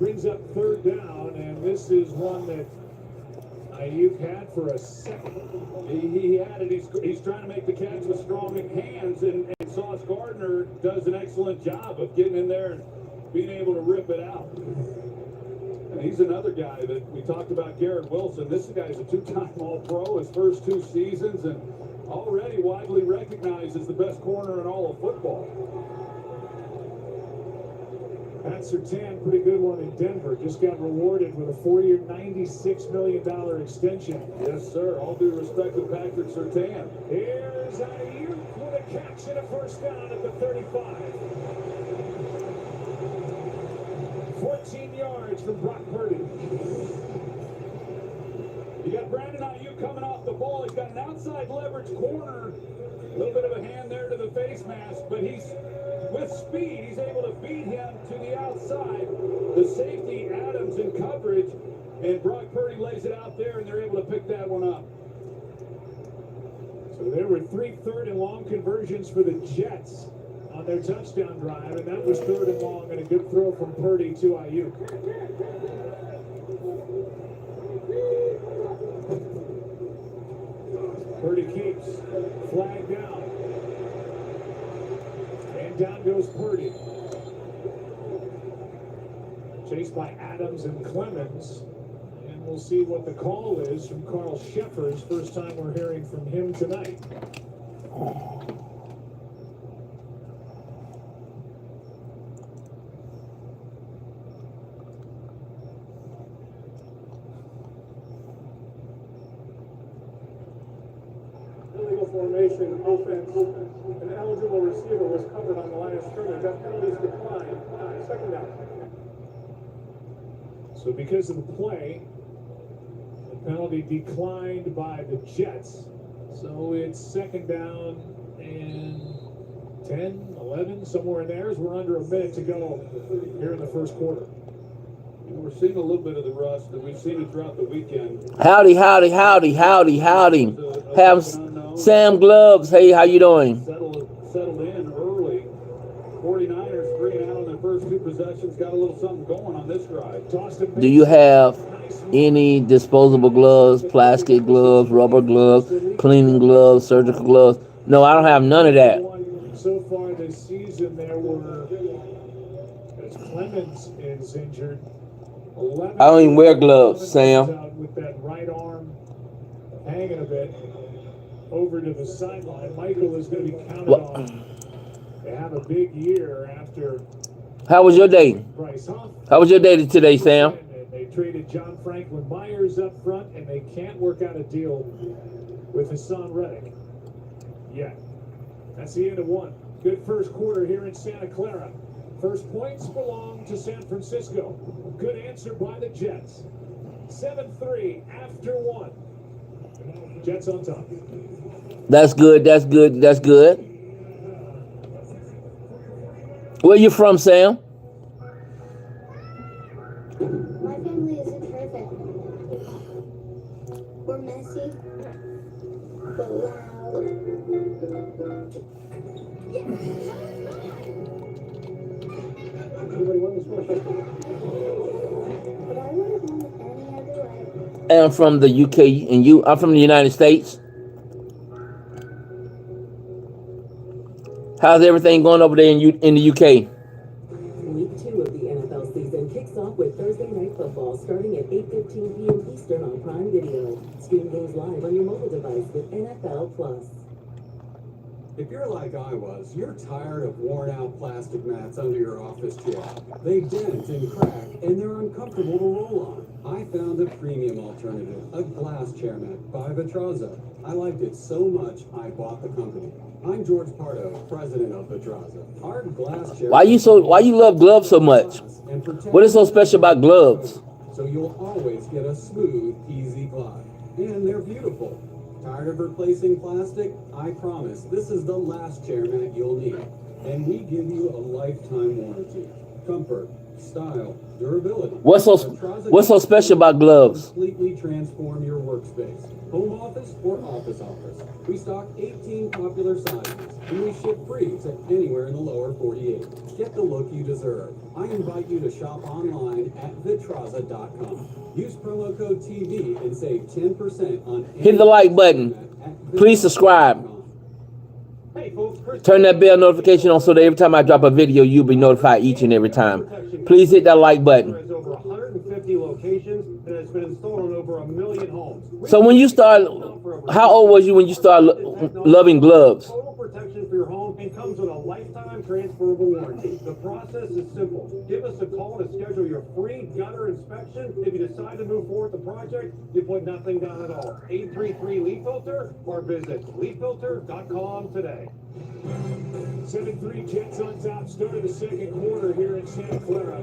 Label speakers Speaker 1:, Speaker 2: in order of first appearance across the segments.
Speaker 1: Brings up third down, and this is one that Ayuk had for a second.
Speaker 2: He had it. He's trying to make the catch with strong hands, and Sauce Gardner does an excellent job of getting in there and being able to rip it out. And he's another guy that we talked about, Garrett Wilson. This guy's a two-time All-Pro, his first 2 seasons, and already widely recognized as the best corner in all of football.
Speaker 1: Pat Surtain, pretty good one in Denver. Just got rewarded with a 4-year, $96 million extension.
Speaker 2: Yes, sir. All due respect to Patrick Surtain.
Speaker 1: Here's Ayuk with a catch and a first down at the 35. 14 yards from Brock Purdy.
Speaker 2: You got Brandon Ayuk coming off the ball. He's got an outside leverage corner. A little bit of a hand there to the face mask, but he's with speed. He's able to beat him to the outside. The safety, Adams, in coverage, and Brock Purdy lays it out there, and they're able to pick that one up.
Speaker 1: So there were 3 third and long conversions for the Jets on their touchdown drive, and that was 3rd and long, and a good throw from Purdy to Ayuk. Purdy keeps. Flag down. And down goes Purdy. Chased by Adams and Clemens. And we'll see what the call is from Carl Sheffers. First time we're hearing from him tonight.
Speaker 3: Formation offense. An eligible receiver was covered on the line of scrimmage. That penalty's declined. Second down.
Speaker 1: So because of the play, the penalty declined by the Jets. So it's second down and 10, 11, somewhere in there, as we're under a minute to go here in the first quarter.
Speaker 2: We're seeing a little bit of the rust that we've seen it throughout the weekend.
Speaker 4: Howdy. Have Sam Gloves. Hey, how you doing?
Speaker 2: Settled in early. 49ers 3 and out on their first 2 possessions. Got a little something going on this drive.
Speaker 4: Do you have any disposable gloves, plastic gloves, rubber gloves, cleaning gloves, surgical gloves? No, I don't have none of that.
Speaker 1: So far this season, there were, as Clemens is injured, 11.
Speaker 4: I don't even wear gloves, Sam.
Speaker 1: With that right arm hanging a bit over to the sideline. Michael is going to be counted on to have a big year after.
Speaker 4: How was your day?
Speaker 1: Bryce Huff.
Speaker 4: How was your day today, Sam?
Speaker 1: And they traded John Franklin Myers up front, and they can't work out a deal with Hassan Reddick yet. That's the end of one. Good first quarter here in Santa Clara. First points belong to San Francisco. Good answer by the Jets. 7-3 after one. Jets on top.
Speaker 4: That's good. Where you from, Sam?
Speaker 5: My family isn't perfect. We're messy, but loud.
Speaker 3: Anybody want this question?
Speaker 5: But I would have won it any other way.
Speaker 4: And I'm from the UK, and I'm from the United States. How's everything going over there in the UK?
Speaker 6: Week 2 of the NFL season kicks off with Thursday Night Football starting at 8:15 p.m. Eastern on Prime Video. Stream games live on your mobile device with NFL Plus.
Speaker 7: If you're like I was, you're tired of worn-out plastic mats under your office chair. They dent and crack, and they're uncomfortable to roll on. I found a premium alternative, a glass chair mat by Vitraza. I liked it so much, I bought the company. I'm George Pardo, president of Vitraza. Our glass chair.
Speaker 4: Why you love gloves so much? What is so special about gloves?
Speaker 7: So you'll always get a smooth, easy glide. And they're beautiful. Tired of replacing plastic? I promise this is the last chair mat you'll need. And we give you a lifetime warranty. Comfort, style, durability.
Speaker 4: What's so special about gloves?
Speaker 7: Completely transform your workspace. Home office or office. We stock 18 popular sizes, and we ship free to anywhere in the lower 48. Get the look you deserve. I invite you to shop online at Vitraza.com. Use promo code TV and save 10% on
Speaker 4: Hit the like button. Please subscribe.
Speaker 3: Hey folks, Chris.
Speaker 4: Turn that bell notification on so that every time I drop a video, you'll be notified each and every time. Please hit that like button.
Speaker 3: Has over 150 locations and has been installed on over 1 million homes.
Speaker 4: So when you start, how old was you when you started loving gloves?
Speaker 3: Total protection for your home and comes with a lifetime transferable warranty. The process is simple. Give us a call to schedule your free gutter inspection. If you decide to move forward with the project, you put nothing down at all. 833 Leaf Filter or visit leaffilter.com today.
Speaker 1: 7-3 Jets on top. Start of the second quarter here in Santa Clara.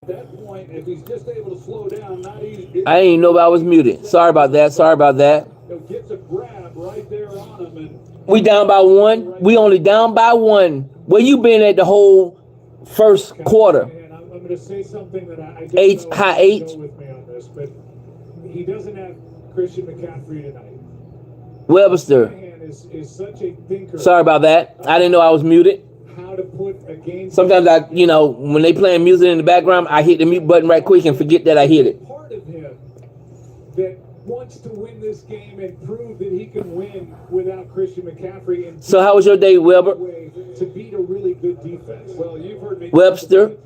Speaker 2: that point, if he's just able to slow down, not easy.
Speaker 4: I didn't even know I was muted. Sorry about that. Sorry about that.
Speaker 2: Gets a grab right there on him, and
Speaker 4: We down by one. We only down by one. Where you been at the whole first quarter?
Speaker 1: And I'm going to say something that I don't
Speaker 4: H,
Speaker 1: know
Speaker 4: high
Speaker 1: if you
Speaker 4: H.
Speaker 1: go with me on this, but he doesn't have Christian McCaffrey tonight.
Speaker 4: Webster.
Speaker 1: Shanahan is such a thinker.
Speaker 4: Sorry about that. I didn't know I was muted.
Speaker 1: How to put a game.
Speaker 4: Sometimes when they playing music in the background, I hit the mute button right quick and forget that I hit it.
Speaker 1: Part of him that wants to win this game and prove that he can win without Christian McCaffrey. And
Speaker 4: So how was your day, Weber?
Speaker 1: way to beat a really good defense.
Speaker 2: well, you've heard me.
Speaker 4: Webster.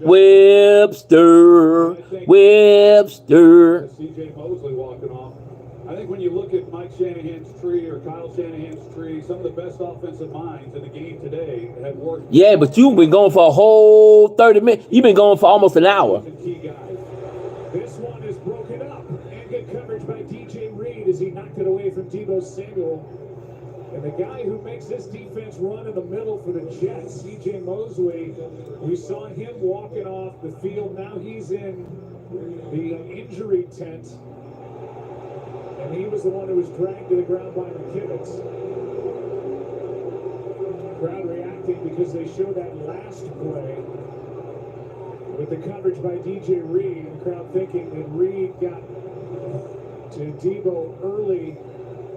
Speaker 2: C.J. Mosley walking off. I think when you look at Mike Shanahan's tree or Kyle Shanahan's tree, some of the best offensive minds in the game today have worked.
Speaker 4: Yeah, but you've been going for a whole 30 minutes. You've been going for almost an hour.
Speaker 2: Key guys.
Speaker 1: This one is broken up. And good coverage by DJ Reed as he knocked it away from Deebo Samuel. And the guy who makes this defense run in the middle for the Jets, C.J. Mosley, we saw him walking off the field. Now he's in the injury tent. And he was the one who was dragged to the ground by McKivitz. Crowd reacting because they showed that last play with the coverage by DJ Reed. The crowd thinking that Reed got to Deebo early,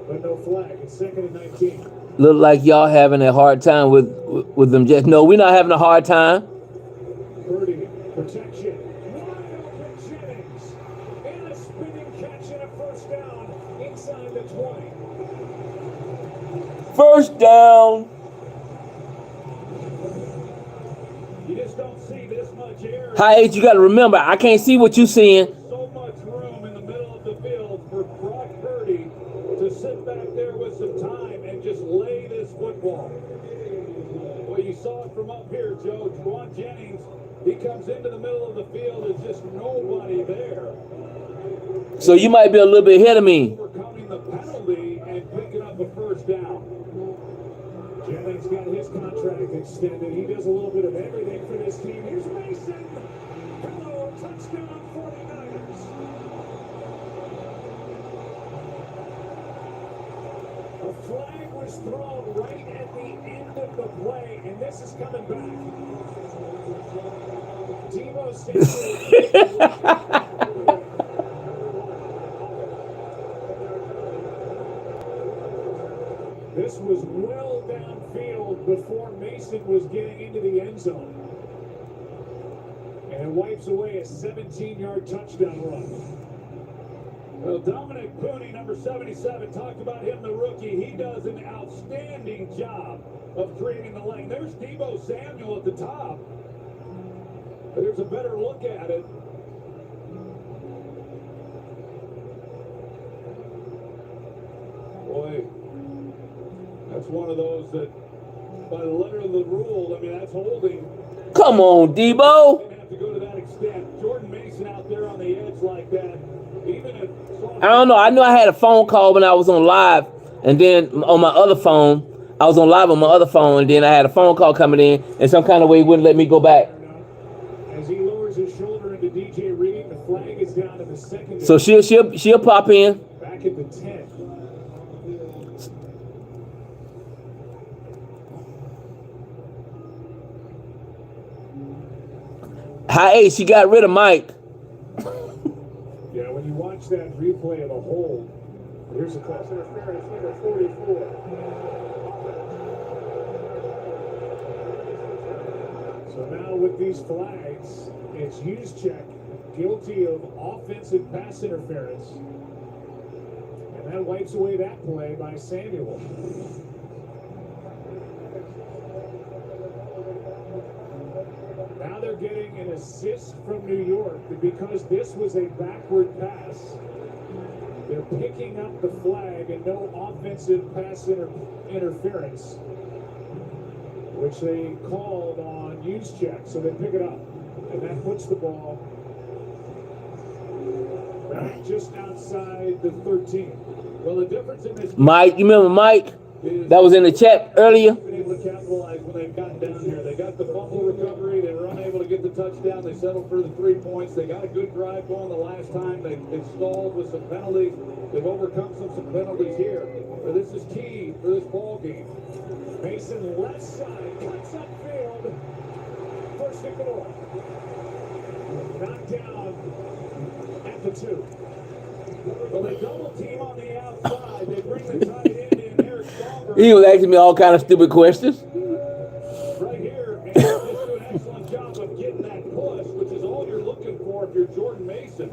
Speaker 1: but no flag. It's 2nd and 19.
Speaker 4: Look like y'all having a hard time with them Jets. No, we're not having a hard time.
Speaker 1: Purdy, protection. Wide open Jennings. And a spinning catch and a first down inside the 20.
Speaker 4: First down.
Speaker 2: You just don't see this much air.
Speaker 4: High H, you got to remember, I can't see what you seeing.
Speaker 2: So much room in the middle of the field for Brock Purdy to sit back there with some time and just lay this football. Well, you saw it from up here, Joe. Juwan Jennings, he comes into the middle of the field. There's just nobody there.
Speaker 4: So you might be a little bit ahead of me.
Speaker 2: Overcoming the penalty and picking up a first down.
Speaker 1: Jennings got his contract extended. He does a little bit of everything for this team. Here's Mason. Hello, touchdown 49ers. A flag was thrown right at the end of the play, and this is coming back. Deebo Samuel. This was well downfield before Mason was getting into the end zone. And it wipes away a 17-yard touchdown run.
Speaker 2: Well, Dominic Pooney, number 77, talked about him, the rookie. He does an outstanding job of creating the lane. There's Deebo Samuel at the top. There's a better look at it. Boy, that's one of those that, by the letter of the rule, I mean, that's holding.
Speaker 4: Come on, Debo.
Speaker 2: Didn't have to go to that extent. Jordan Mason out there on the edge like that, even if.
Speaker 4: I don't know. I knew I had a phone call when I was on live, and then on my other phone, I was on live on my other phone, and then I had a phone call coming in, and some kind of way wouldn't let me go back.
Speaker 1: As he lowers his shoulder into DJ Reed, the flag is down to the second.
Speaker 4: So she'll pop in.
Speaker 1: Back at the 10.
Speaker 4: High A, she got rid of Mike.
Speaker 1: Yeah, when you watch that replay of the hold, here's a pass interference number 44. So now with these flags, it's Juszczyk guilty of offensive pass interference. And that wipes away that play by Samuel. Now they're getting an assist from New York because this was a backward pass. They're picking up the flag and no offensive pass interference, which they called on Juszczyk. So they pick it up, and that puts the ball back just outside the 13.
Speaker 2: Well, the difference in this.
Speaker 4: Mike, you remember Mike? That was in the chat earlier.
Speaker 2: Been able to capitalize when they've gotten down here. They got the fumble recovery. They were unable to to get the touchdown. They settled for the 3 points. They got a good drive going the last time. They stalled with some penalties. They've overcome some penalties here. But this is key for this ball game.
Speaker 1: Mason left side, cuts upfield. First and goal. Knocked down at the 2.
Speaker 2: Well, they double team on the outside. They bring the tight end in, Eric Stronger.
Speaker 4: He was asking me all kind of stupid questions.
Speaker 2: Right here, and he's just doing an excellent job of getting that push, which is all you're looking for if you're Jordan Mason.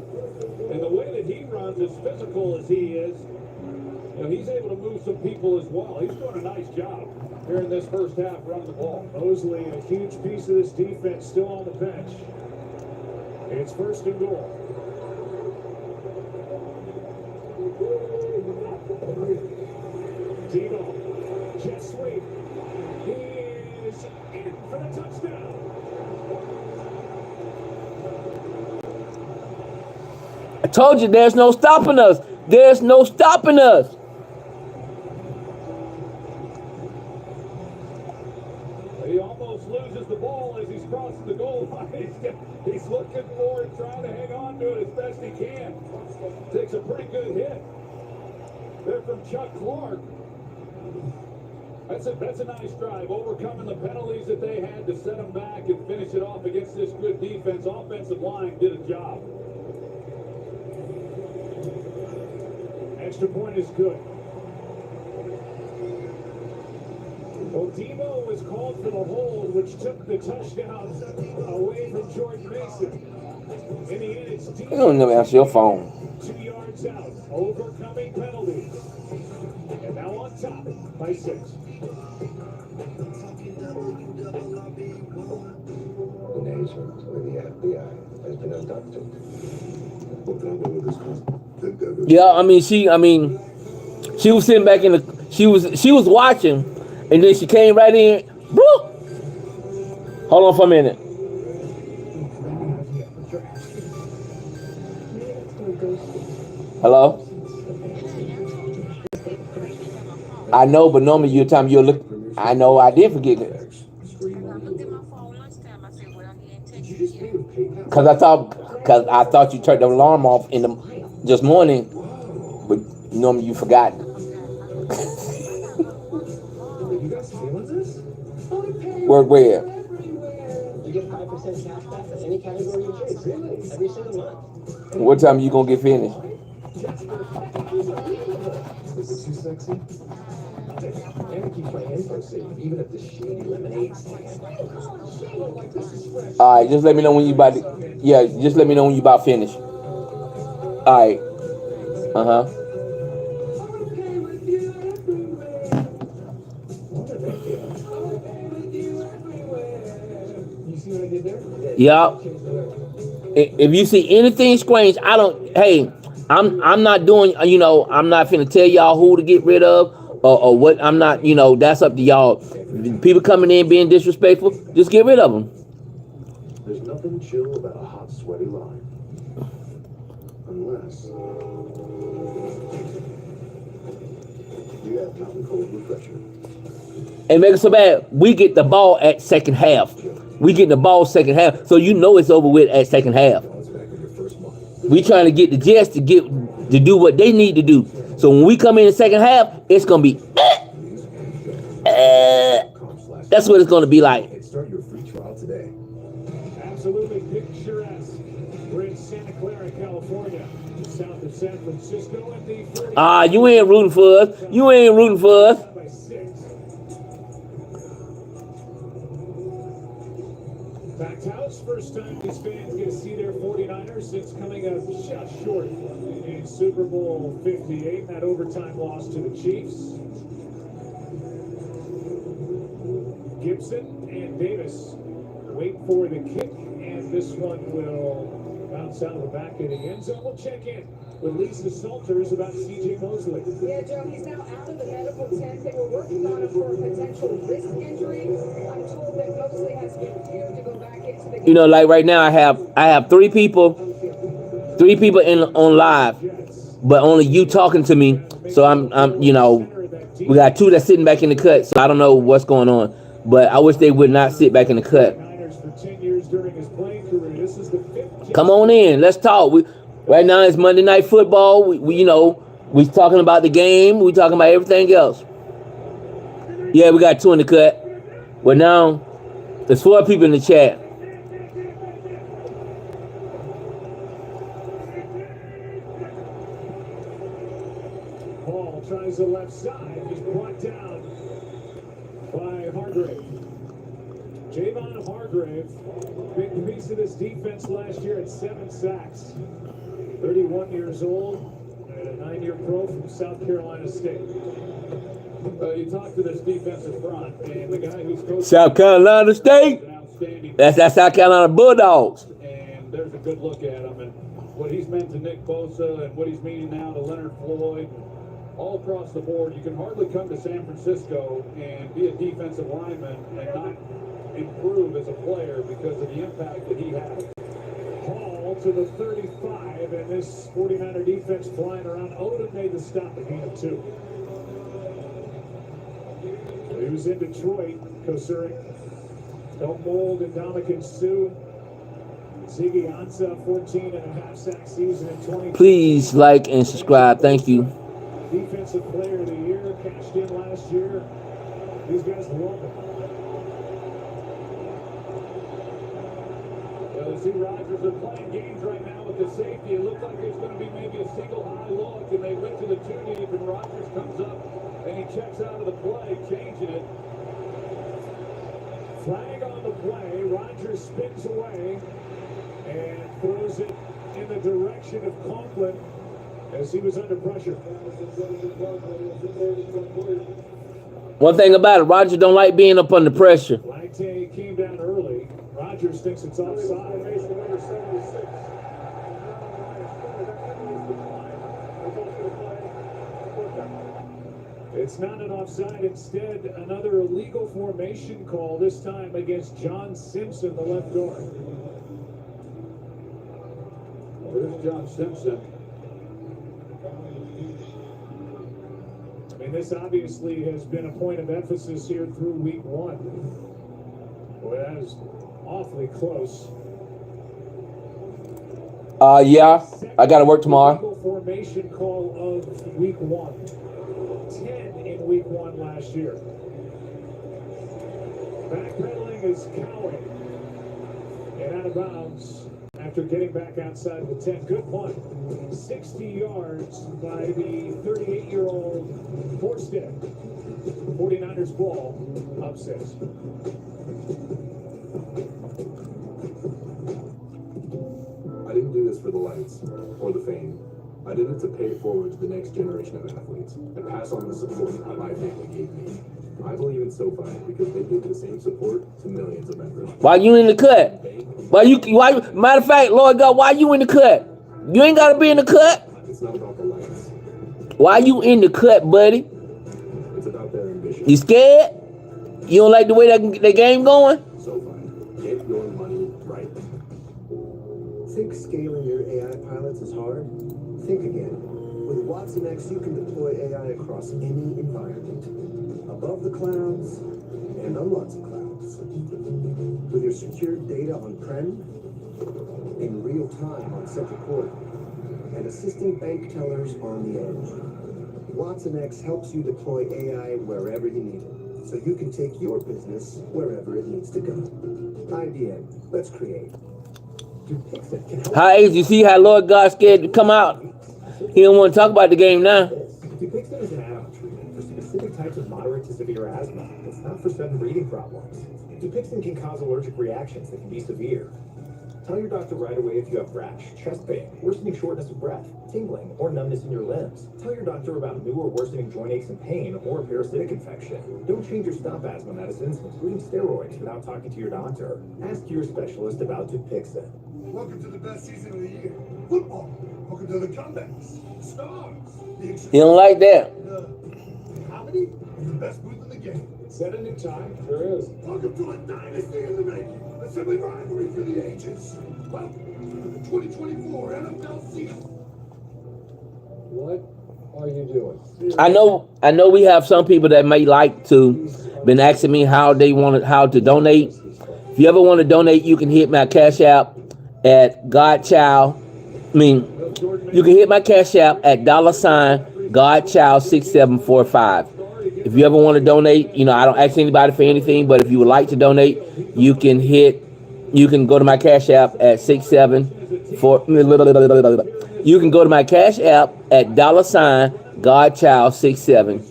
Speaker 2: And the way that he runs, as physical as he is, you know, he's able to move some people as well. He's doing a nice job here in this first half running the ball.
Speaker 1: Mosley, a huge piece of this defense, still on the bench. It's first and goal. Debo, jet sweep. He is in for the touchdown.
Speaker 4: I told you there's no stopping us. There's no stopping us.
Speaker 2: He almost loses the ball as he's crossing the goal line. He's looking for it, trying to hang on to it as best he can. Takes a pretty good hit. There from Chuck Clark. That's a nice drive, overcoming the penalties that they had to set them back and finish it off against this good defense. Offensive line did a job.
Speaker 1: Extra point is good. Well, Debo was called for the hold, which took the touchdown away from Jordan Mason. In the end, it's
Speaker 4: You don't never answer your phone.
Speaker 1: 2 yards out, overcoming penalties. And now on top by 6.
Speaker 8: The nations where the FBI has been abducted.
Speaker 4: Yeah, she was sitting back in the, she was watching, and then she came right in. Whoop! Hold on for a minute. Hello? I know, but normally you're time you'll look. I know I did forget it. Cause I thought you turned the alarm off in the this morning, but normally you forgot. Where?
Speaker 8: You get 5% cash back for any category you choose. Every single month.
Speaker 4: What time you gonna get finished?
Speaker 8: Is it too sexy? And keep my info safe, even if the shady lemonade stand.
Speaker 4: All right, just let me know when you about to. Yeah, just let me know when you about finished. All right.
Speaker 8: You see what I did there?
Speaker 4: Yeah. If you see anything strange, I don't. Hey, I'm not doing. I'm not finna tell y'all who to get rid of or what. I'm not. That's up to y'all. People coming in being disrespectful, just get rid of them.
Speaker 8: There's nothing chill about a hot, sweaty line. Unless you have Mountain Cold Refresher.
Speaker 4: And make it so bad, we get the ball at second half. We get the ball second half, so it's over with at second half. We trying to get the Jets to do what they need to do. So when we come in the second half, it's gonna be that's what it's gonna be like.
Speaker 8: Start your free trial today.
Speaker 1: Absolutely picturesque. We're in Santa Clara, California, just south of San Francisco, and the 40
Speaker 4: You ain't rooting for us. You ain't rooting for us.
Speaker 1: by 6. Packed house, first time these fans get to see their 49ers since coming up just short in Super Bowl 58, that overtime loss to the Chiefs. Gibson and Davis wait for the kick, and this one will bounce out of the back of the end zone. We'll check in with Lisa Salters about C.J. Mosley.
Speaker 9: Yeah, Joe, he's now out of the medical tent. They were working on him for a potential wrist injury. I'm told that Mosley has been cleared to go back into the game.
Speaker 4: Like right now, I have three people on live, but only you talking to me. So I'm we got 2 that's sitting back in the cut. So I don't know what's going on, but I wish they would not sit back in the cut.
Speaker 1: Niners for 10 years during his playing career. This is the 5th.
Speaker 4: Come on in. Let's talk. Right now it's Monday Night Football. We talking about the game. We talking about everything else. Yeah, we got 2 in the cut. Well, now there's 4 people in the chat.
Speaker 1: Hall tries the left side. He's brought down by Hargrave. Javon Hargrave, big piece of this defense last year at 7 sacks. 31 years old and a 9-year pro from South Carolina State.
Speaker 2: You talk to this defensive front, and the guy who's coaching
Speaker 4: South Carolina State.
Speaker 2: is an outstanding.
Speaker 4: That's South Carolina Bulldogs.
Speaker 2: And there's a good look at him and what he's meant to Nick Bosa and what he's meaning now to Leonard Floyd. All across the board, you can hardly come to San Francisco and be a defensive lineman and not improve as a player because of the impact that he has.
Speaker 1: Hall to the 35, and this 49er defense flying around. Odom made the stop at gain of 2. He was in Detroit, Kosuric. Don't mold and Dominican Sue. Ziggy Ansah, 14.5 sack season in 20.
Speaker 4: Please like and subscribe. Thank you.
Speaker 1: Defensive player of the year, cashed in last year. These guys love him.
Speaker 2: The two Rodgers are playing games right now with the safety. It looks like there's going to be maybe a single high look, and they went to the 2 deep, and Rodgers comes up, and he checks out of the play, changing it.
Speaker 1: Flag on the play. Rodgers spins away and throws it in the direction of Conklin as he was under pressure.
Speaker 4: One thing about it, Roger don't like being up under pressure.
Speaker 1: Latte came down early. Rodgers thinks it's offside. It's not an offside. Instead, another illegal formation call, this time against John Simpson, the left guard.
Speaker 2: Where's John Simpson?
Speaker 1: I mean, this obviously has been a point of emphasis here through week 1. Boy, that is awfully close.
Speaker 4: Yeah, I got to work tomorrow.
Speaker 1: Illegal formation call of week 1. 10 in week 1 last year. Backpedaling is Cowing. And out of bounds after getting back outside the 10. Good punt. 60 yards by the 38-year-old Forsted. 49ers ball up 6.
Speaker 8: I didn't do this for the lights or the fame. I did it to pay it forward to the next generation of athletes and pass on the support that my family gave me. I believe in SoFi because they give the same support to millions of members.
Speaker 4: Why you in the cut? Matter of fact, Lord God, why you in the cut? You ain't got to be in the cut.
Speaker 8: It's not about the lights.
Speaker 4: Why you in the cut, buddy?
Speaker 8: It's about their ambition.
Speaker 4: You scared? You don't like the way that game going?
Speaker 8: SoFi, get your money right.
Speaker 10: Think scaling your AI pilots is hard? Think again. With Watson X, you can deploy AI across any environment. Above the clouds and on lots of clouds. With your secured data on-prem, in real time on central port, and assisting bank tellers on the edge. Watson X helps you deploy AI wherever you need it, so you can take your business wherever it needs to go. IBM, let's create. Dupixent can help.
Speaker 4: How you see how Lord God scared to come out? He don't want to talk about the game now.
Speaker 11: Dupixent is an add-on treatment for specific types of moderate to severe asthma. It's not for sudden breathing problems. Dupixent can cause allergic reactions that can be severe. Tell your doctor right away if you have rash, chest pain, worsening shortness of breath, tingling, or numbness in your limbs. Tell your doctor about new or worsening joint aches and pain or a parasitic infection. Don't change your stop asthma medicines, including steroids, without talking to your doctor. Ask your specialist about Dupixent.
Speaker 12: Welcome to the best season of the year. Football. Welcome to the comebacks. The stars. The
Speaker 4: He don't like that.
Speaker 12: comedy is the best booth in the game.
Speaker 1: Set a new time. Sure is.
Speaker 12: Welcome to a dynasty in the making. A sibling rivalry for the ages. Welcome to the 2024 NFL season.
Speaker 8: What are you doing?
Speaker 4: I know we have some people that may like to been asking me how to donate. If you ever want to donate, you can hit my Cash App at Godchild. You can hit my Cash App at $Godchild6745. If you ever want to donate, I don't ask anybody for anything, but if you would like to donate, you can go to my Cash App at 674. You can go to my Cash App at $Godchild67.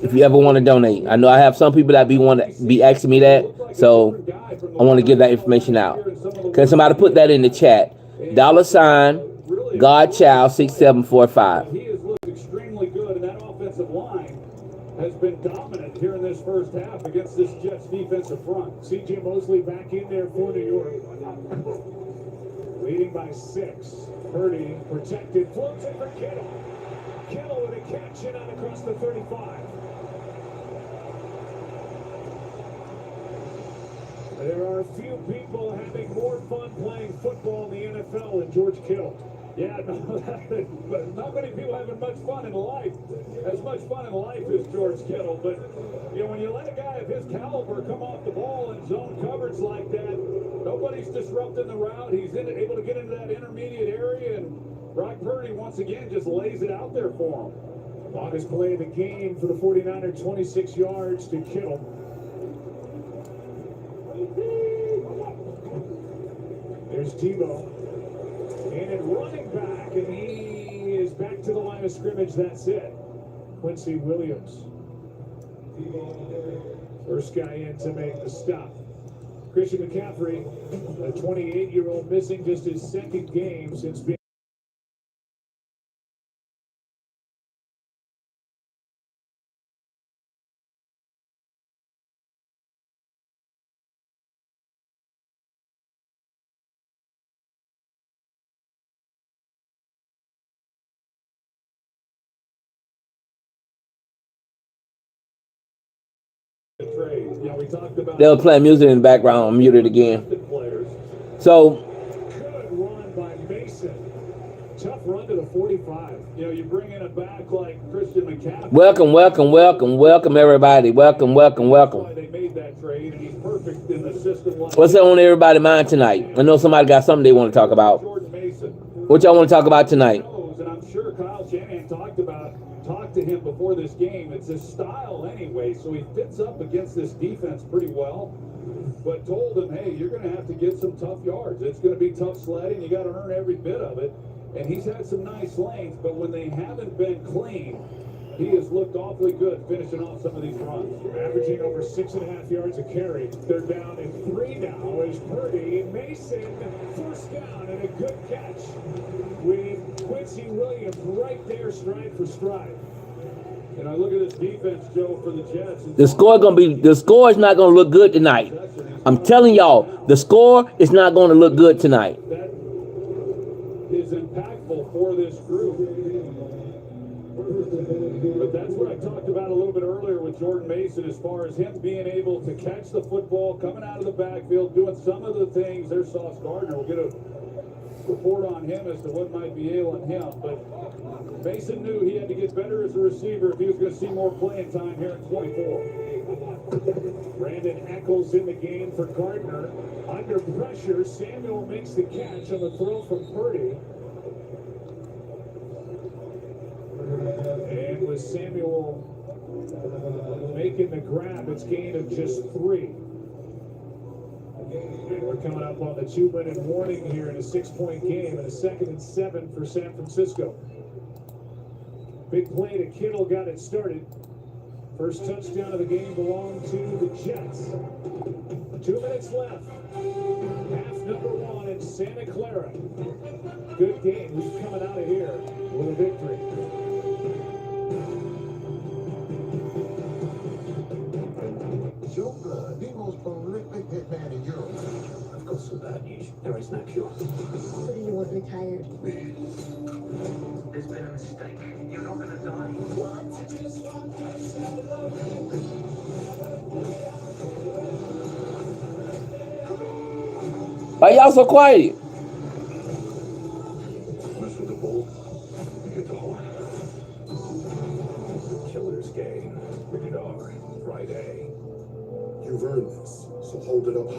Speaker 4: If you ever want to donate, I know I have some people that be asking me that, so I want to give that information out. Can somebody put that in the chat? $Godchild6745.
Speaker 2: He has looked extremely good, and that offensive line has been dominant here in this first half against this Jets defensive front.
Speaker 1: C.J. Mosley back in there for New York. Leading by 6. Purdy protected, floats it for Kittle. Kittle with a catch in on across the 35. There are few people having more fun playing football in the NFL than George Kittle.
Speaker 2: Yeah, but not many people having much fun in life. As much fun in life as George Kittle. But, when you let a guy of his caliber come off the ball in zone coverage like that, nobody's disrupting the route. He's able to get into that intermediate area, and Brock Purdy, once again, just lays it out there for him.
Speaker 1: Longest play of the game for the 49er, 26 yards to Kittle. There's Tebow. And at running back, and he is back to the line of scrimmage. That's it. Quincy Williams. First guy in to make the stop. Christian McCaffrey, a 28-year-old, missing just his second game since being
Speaker 2: Yeah, we talked about
Speaker 4: They'll play music in the background. I'm muted again. So,
Speaker 1: good run by Mason. Tough run to the 45.
Speaker 2: You bring in a back like Christian McCaffrey.
Speaker 4: welcome, everybody. Welcome.
Speaker 2: That's why they made that trade, and he's perfect in the system.
Speaker 4: What's on everybody's mind tonight? I know somebody got something they want to talk about.
Speaker 2: George Mason.
Speaker 4: What y'all want to talk about tonight?
Speaker 2: And I'm sure Kyle Shanahan talked to him before this game. It's his style anyway, so he fits up against this defense pretty well. But told him, hey, you're going to have to get some tough yards. It's going to be tough sledding. You got to earn every bit of it. And he's had some nice lanes, but when they haven't been clean, he has looked awfully good finishing off some of these runs.
Speaker 1: Averaging over 6.5 yards a carry. They're down in 3 now as Purdy. Mason, first down and a good catch with Quincy Williams right there, stride for stride.
Speaker 2: And I look at this defense, Joe, for the Jets.
Speaker 4: The score is not gonna look good tonight. I'm telling y'all, the score is not gonna look good tonight.
Speaker 2: That is impactful for this group. But that's what I talked about a little bit earlier with Jordan Mason, as far as him being able to catch the football, coming out of the backfield, doing some of the things. There's Sauce Gardner. We'll get a report on him as to what might be ailing him. But Mason knew he had to get better as a receiver if he was going to see more playing time here at 24.
Speaker 1: Brandon Eccles in the game for Gardner. Under pressure, Samuel makes the catch on the throw from Purdy. And with Samuel making the grab, it's gain of just 3. And we're coming up on the 2-minute warning here in a 6-point game and a 2nd and 7 for San Francisco. Big play to Kittle got it started. First touchdown of the game belonged to the Jets. 2 minutes left. Half number 1 in Santa Clara. Good game. He's coming out of here with a victory.
Speaker 12: Joker, the most prolific hitman in Europe. I've got some bad news. There is no cure.
Speaker 5: So do you want retired?
Speaker 12: There's been a mistake. You're not gonna die.
Speaker 4: Why y'all so quiet?
Speaker 12: Mess with the ball, you get the horn.
Speaker 11: Killer's Game. Rated R. Friday.
Speaker 12: You've earned this, so hold it up high.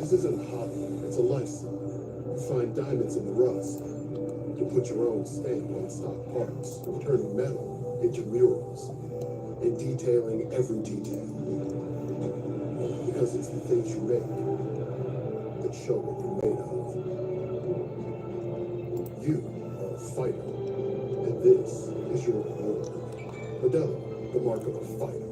Speaker 12: This isn't a hobby, it's a lifestyle. You find diamonds in the rust. You put your own stamp on stock parts, turning metal into murals, and detailing every detail. Because it's the things you make that show what you're made of. You are a fighter, and this is your reward. Modelo, the mark of a fighter.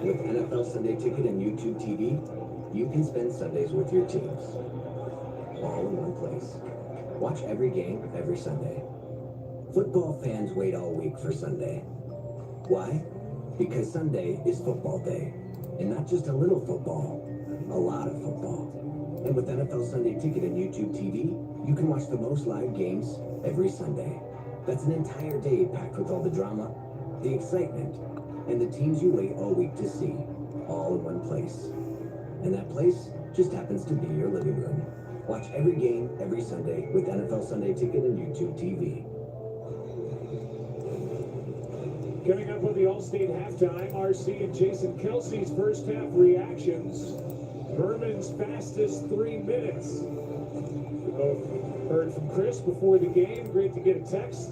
Speaker 13: With NFL Sunday Ticket and YouTube TV, you can spend Sundays with your teams, all in one place. Watch every game, every Sunday. Football fans wait all week for Sunday. Why? Because Sunday is football day. And not just a little football, a lot of football. And with NFL Sunday Ticket and YouTube TV, you can watch the most live games every Sunday. That's an entire day packed with all the drama, the excitement, and the teams you wait all week to see, all in one place. And that place just happens to be your living room. Watch every game, every Sunday with NFL Sunday Ticket and YouTube TV.
Speaker 1: Coming up with the Allstate halftime, RC and Jason Kelsey's first half reactions. Berman's fastest 3 minutes. We both heard from Chris before the game. Great to get a text.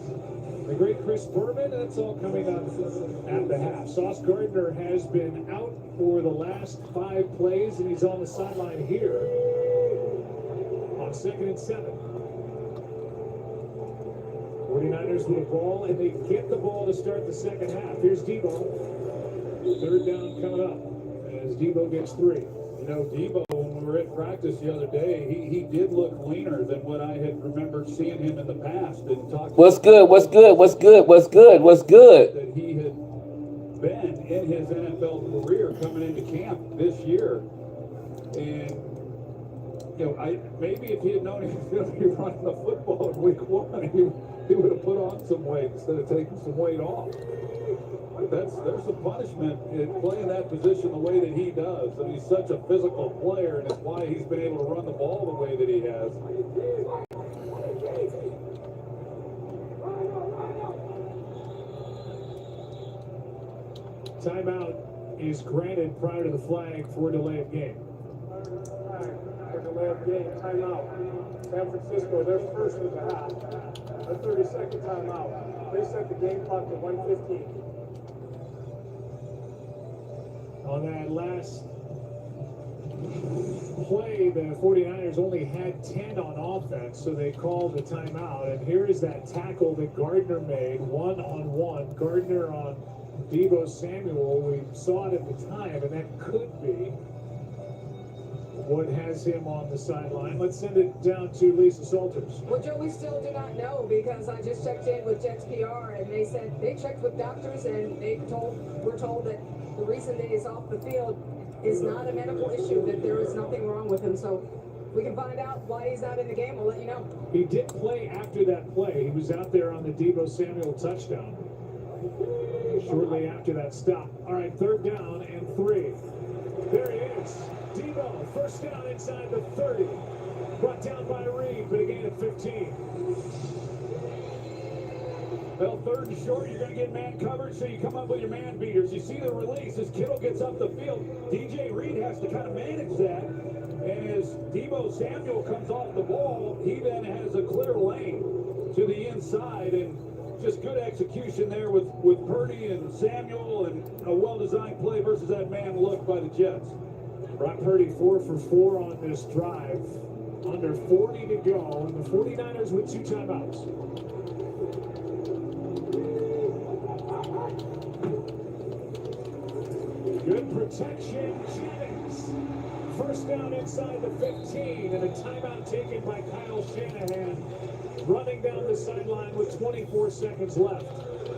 Speaker 1: The great Chris Berman. That's all coming up at the half. Sauce Gardner has been out for the last 5 plays, and he's on the sideline here on 2nd and 7. 49ers with the ball, and they get the ball to start the second half. Here's Debo. 3rd down coming up as Debo gets 3.
Speaker 2: You know, Debo, when we were at practice the other day, he did look leaner than what I had remembered seeing him in the past. And talking
Speaker 4: What's good? What's good? What's good? What's good? What's good?
Speaker 2: That he had been in his NFL career coming into camp this year. And, you know, maybe if he had known he was going to be running the football in week 1, he would have put on some weight instead of taking some weight off. There's a punishment in playing that position the way that he does. And he's such a physical player, and it's why he's been able to run the ball the way that he has.
Speaker 1: Timeout is granted prior to the flag for delay of game.
Speaker 3: For delay of game, timeout. San Francisco, their first of the half. A 30-second timeout. They set the game clock to 1:15.
Speaker 1: On that last play, the 49ers only had 10 on offense, so they called the timeout. And here is that tackle that Gardner made, 1-on-1. Gardner on Debo Samuel. We saw it at the time, and that could be what has him on the sideline. Let's send it down to Lisa Salters.
Speaker 9: Well, Joe, we still do not know because I just checked in with Jets PR and they said they checked with doctors and we're told that the reason that he's off the field is not a medical issue, that there is nothing wrong with him. So we can find out why he's not in the game. We'll let you know.
Speaker 1: He did play after that play. He was out there on the Debo Samuel touchdown shortly after that stop. All right, 3rd down and 3. There he is. Debo, first down inside the 30. Brought down by Reed, but a gain of 15.
Speaker 2: Well, 3rd and short, you're going to get man coverage, so you come up with your man beaters. You see the release as Kittle gets up the field. DJ Reed has to kind of manage that. And as Debo Samuel comes off the ball, he then has a clear lane to the inside. And just good execution there with Purdy and Samuel, and a well-designed play versus that man look by the Jets.
Speaker 1: Brock Purdy 4 for 4 on this drive. Under 40 to go, and the 49ers with 2 timeouts. Good protection, Jennings. First down inside the 15, and a timeout taken by Kyle Shanahan. Running down the sideline with 24 seconds left.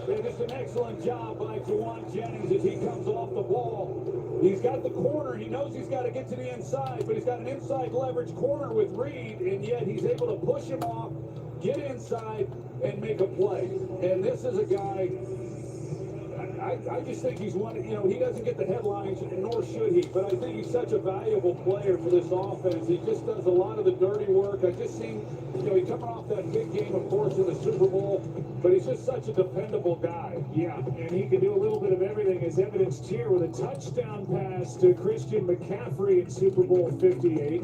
Speaker 2: Yeah, just an excellent job by Juwan Jennings as he comes off the ball. He's got the corner. He knows he's got to get to the inside, but he's got an inside leverage corner with Reed, and yet he's able to push him off, get inside, and make a play. And this is a guy, I just think he's one, you know, he doesn't get the headlines, nor should he, but I think he's such a valuable player for this offense. He just does a lot of the dirty work. I just seen, you know, he's coming off that big game, of course, in the Super Bowl, but he's just such a dependable guy.
Speaker 1: Yeah, and he can do a little bit of everything, as evidenced here with a touchdown pass to Christian McCaffrey in Super Bowl 58.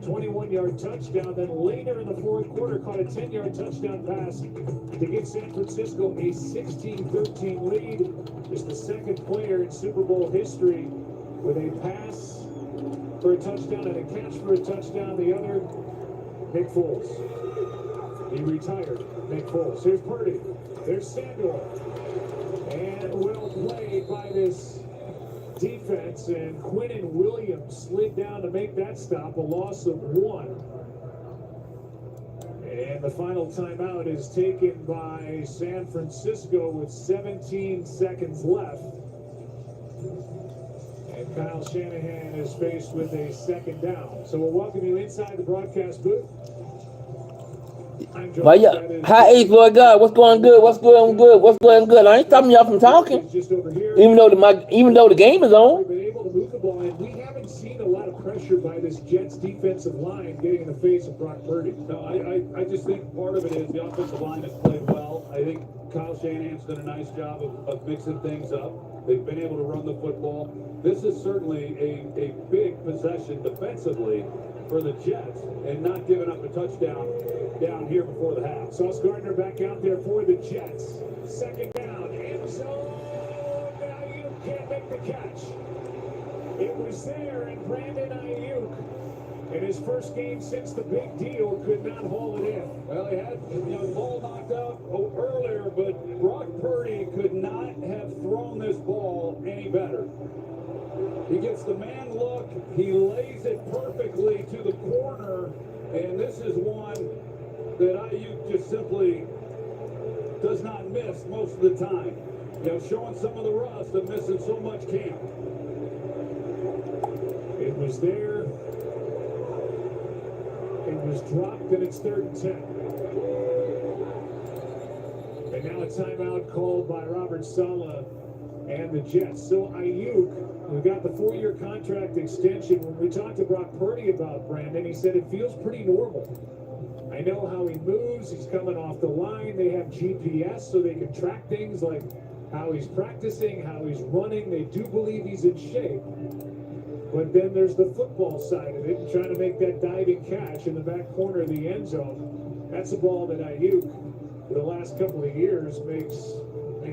Speaker 1: 21-yard touchdown. Then later in the fourth quarter, caught a 10-yard touchdown pass to give San Francisco a 16-13 lead. Just the second player in Super Bowl history with a pass for a touchdown and a catch for a touchdown. The other, Nick Foles. He retired, Nick Foles. Here's Purdy. There's Samuel. And well played by this defense, and Quinnen Williams slid down to make that stop, a loss of 1. And the final timeout is taken by San Francisco with 17 seconds left. And Kyle Shanahan is faced with a second down. So we'll welcome you inside the broadcast booth. I'm Joe.
Speaker 4: Hi, Ace Boy God. What's going good? What's going good? What's going good? I ain't stopping y'all from talking.
Speaker 1: Just over here.
Speaker 4: Even though the game is on.
Speaker 1: We've been able to move the ball, and we haven't seen a lot of pressure by this Jets defensive line getting in the face of Brock Purdy.
Speaker 2: No, I just think part of it is the offensive line has played well. I think Kyle Shanahan's done a nice job of mixing things up. They've been able to run the football. This is certainly a big possession defensively for the Jets, and not giving up a touchdown down here before the half.
Speaker 1: Sauce Gardner back out there for the Jets. Second down, end zone. Ayuk can't make the catch. It was there, and Brandon Ayuk, in his first game since the big deal, could not haul it in.
Speaker 2: Well, he had the ball knocked out earlier, but Brock Purdy could not have thrown this ball any better. He gets the man look, he lays it perfectly to the corner, and this is one that Ayuk just simply does not miss most of the time. You know, showing some of the rust of missing so much camp.
Speaker 1: It was there. It was dropped, and it's 3rd and 10. And now a timeout called by Robert Saleh and the Jets. So Ayuk, who got the 4-year contract extension, when we talked to Brock Purdy about Brandon, he said it feels pretty normal. I know how he moves. He's coming off the line. They have GPS so they can track things like how he's practicing, how he's running. They do believe he's in shape. But then there's the football side of it, trying to make that diving catch in the back corner of the end zone. That's a ball that Ayuk, for the last couple of years, makes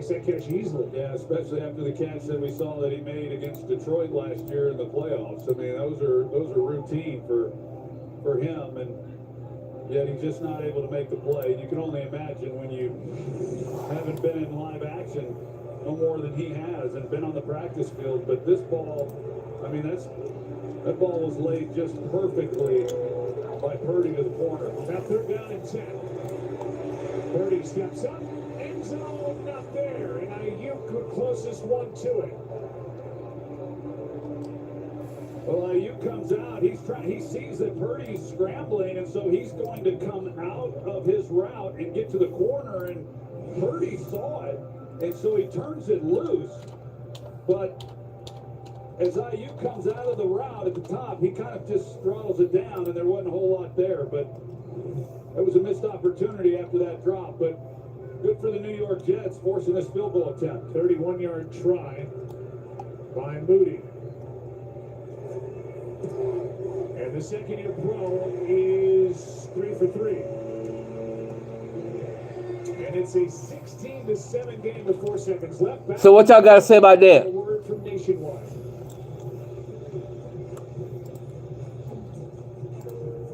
Speaker 1: that catch easily.
Speaker 2: Yeah, especially after the catch that we saw that he made against Detroit last year in the playoffs. I mean, those are routine for him, and yet he's just not able to make the play. You can only imagine when you haven't been in live action no more than he has and been on the practice field. But this ball, I mean, that ball was laid just perfectly by Purdy to the corner.
Speaker 1: Now 3rd down and 10. Purdy steps up. End zone not there. And Ayuk the closest one to it.
Speaker 2: Well, Ayuk comes out. He sees that Purdy's scrambling, and so he's going to come out of his route and get to the corner. And Purdy saw it, and so he turns it loose. But as Ayuk comes out of the route at the top, he kind of just throttles it down, and there wasn't a whole lot there. But it was a missed opportunity after that drop. But good for the New York Jets forcing this field goal attempt.
Speaker 1: 31-yard try by Moody. And the second-year pro is 3 for 3. And it's a 16-7 game with 4 seconds left. Back
Speaker 4: So what y'all got to say about that?
Speaker 1: a word from Nationwide.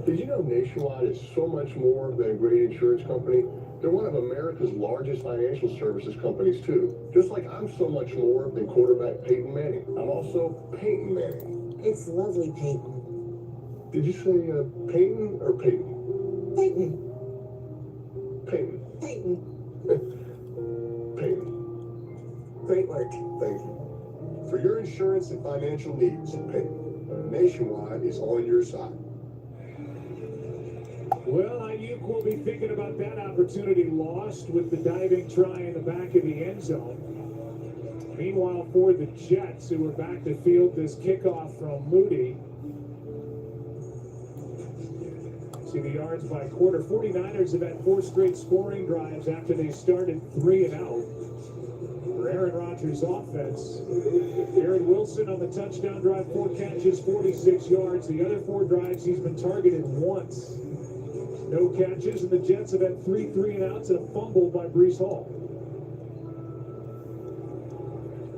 Speaker 12: Did you know Nationwide is so much more than a great insurance company? They're one of America's largest financial services companies, too. Just like I'm so much more than quarterback Peyton Manning. I'm also Peyton Manning.
Speaker 6: It's lovely, Peyton.
Speaker 12: Did you say Peyton or Peyton?
Speaker 6: Peyton.
Speaker 12: Peyton.
Speaker 6: Peyton.
Speaker 12: Peyton.
Speaker 6: Great work.
Speaker 12: Thank you. For your insurance and financial needs, Peyton, Nationwide is on your side.
Speaker 1: Well, Ayuk will be thinking about that opportunity lost with the diving try in the back of the end zone. Meanwhile, for the Jets, who are back to field this kickoff from Moody. See the yards by quarter. 49ers have had 4 straight scoring drives after they started 3 and out. For Aaron Rodgers' offense, Garrett Wilson on the touchdown drive, 4 catches, 46 yards. The other 4 drives, he's been targeted once. No catches, and the Jets have had 3 3-and-outs and a fumble by Breece Hall.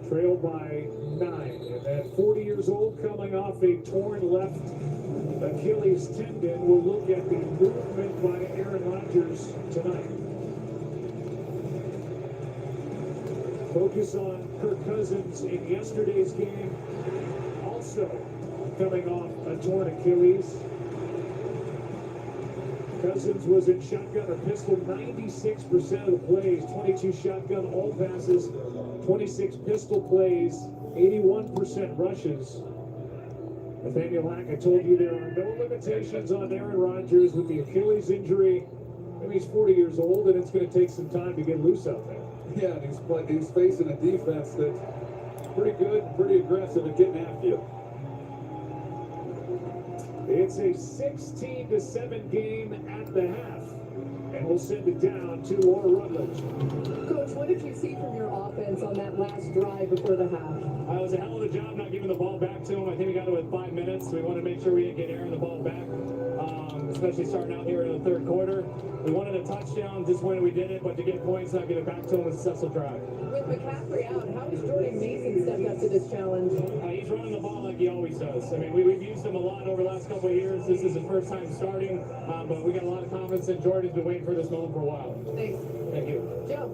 Speaker 1: Trailed by 9, and at 40 years old, coming off a torn left Achilles tendon, we'll look at the movement by Aaron Rodgers tonight. Focus on Kirk Cousins in yesterday's game, also coming off a torn Achilles. Cousins was in shotgun or pistol 96% of the plays, 22 shotgun all passes, 26 pistol plays, 81% rushes. Nathaniel Hack, I told you there are no limitations on Aaron Rodgers with the Achilles injury. I mean, he's 40 years old, and it's going to take some time to get loose out there.
Speaker 2: Yeah, and he's facing a defense that's pretty good, pretty aggressive at getting after you.
Speaker 1: It's a 16-7 game at the half, and we'll send it down to Laura Rutledge.
Speaker 9: Coach, what did you see from your offense on that last drive before the half?
Speaker 3: It was a hell of a job not giving the ball back to him. I think we got to it in 5 minutes. We wanted to make sure we didn't get Aaron the ball back, especially starting out here in the third quarter. We wanted a touchdown, just when we did it, but to get points, not get it back to him was a successful drive.
Speaker 9: With McCaffrey out, how does Jordan Mason step up to this challenge?
Speaker 3: He's running the ball like he always does. I mean, we've used him a lot over the last couple of years. This is his first time starting, but we got a lot of confidence in Jordan. He's been waiting for this moment for a while.
Speaker 9: Thanks.
Speaker 3: Thank you.
Speaker 9: Joe.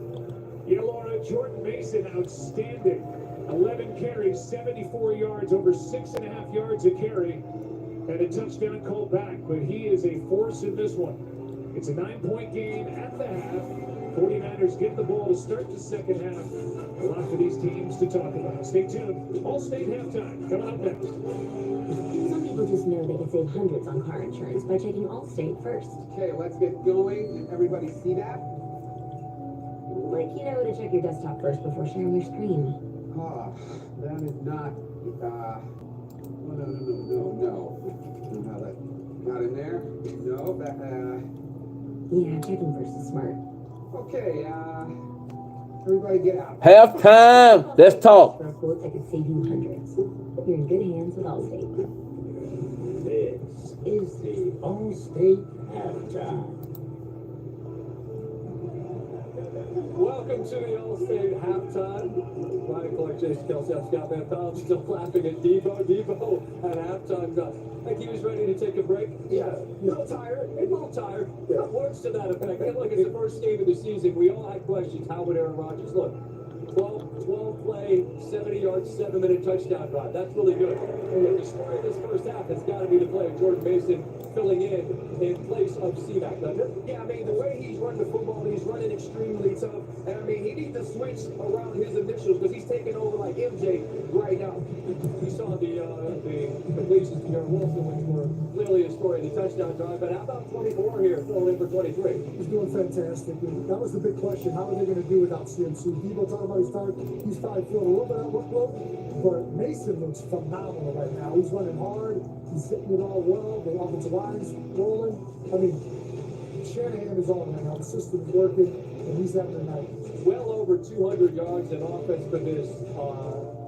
Speaker 1: Yeah, Laura, Jordan Mason, outstanding. 11 carries, 74 yards, over 6.5 yards a carry, and a touchdown called back. But he is a force in this one. It's a 9-point game at the half. 49ers get the ball to start the second half. A lot for these teams to talk about. Stay tuned. All-State halftime coming up next.
Speaker 14: Some people just know they can save hundreds on car insurance by checking Allstate first.
Speaker 15: Okay, let's get going. Everybody see that?
Speaker 14: Like, you know, to check your desktop first before sharing your screen.
Speaker 15: Ah, that is not, no. Now that, not in there? No, that,
Speaker 14: Yeah, checking first is smart.
Speaker 15: okay, everybody get out.
Speaker 4: Halftime. Let's talk.
Speaker 14: For quotes that could save you hundreds. You're in good hands with Allstate.
Speaker 16: This is the Allstate halftime.
Speaker 3: Welcome to the All-State halftime. Ryan Clark, Jason Kelsey, I'm Scott Van Pelt, still laughing at Debo. Debo at halftime, like he was ready to take a break. Yeah, a little tired, Yeah. Words to that effect. And look, it's the first game of the season. We all had questions. How would Aaron Rodgers look? 12 play, 70 yards, 7-minute touchdown drive. That's really good. And the story of this first half has got to be the play of Jordan Mason filling in place of C-Mac, doesn't it?
Speaker 15: Yeah, I mean, the way he's running the football, he's running extremely tough. And I mean, he needs to switch around his initials because he's taking over like MJ right now.
Speaker 3: You saw the completions to Garrett Wilson, which were clearly a story of the touchdown drive. But how about 24 here, filling in for 23?
Speaker 17: He's doing fantastic. And that was the big question. How are they going to do without CMC? Debo talking about he's probably feeling a little bit of workload, but Mason looks phenomenal right now. He's running hard. He's hitting it all well. The offensive line's rolling. I mean, Shanahan is on right now. The system's working, and he's having a night.
Speaker 3: Well over 200 yards in offense for this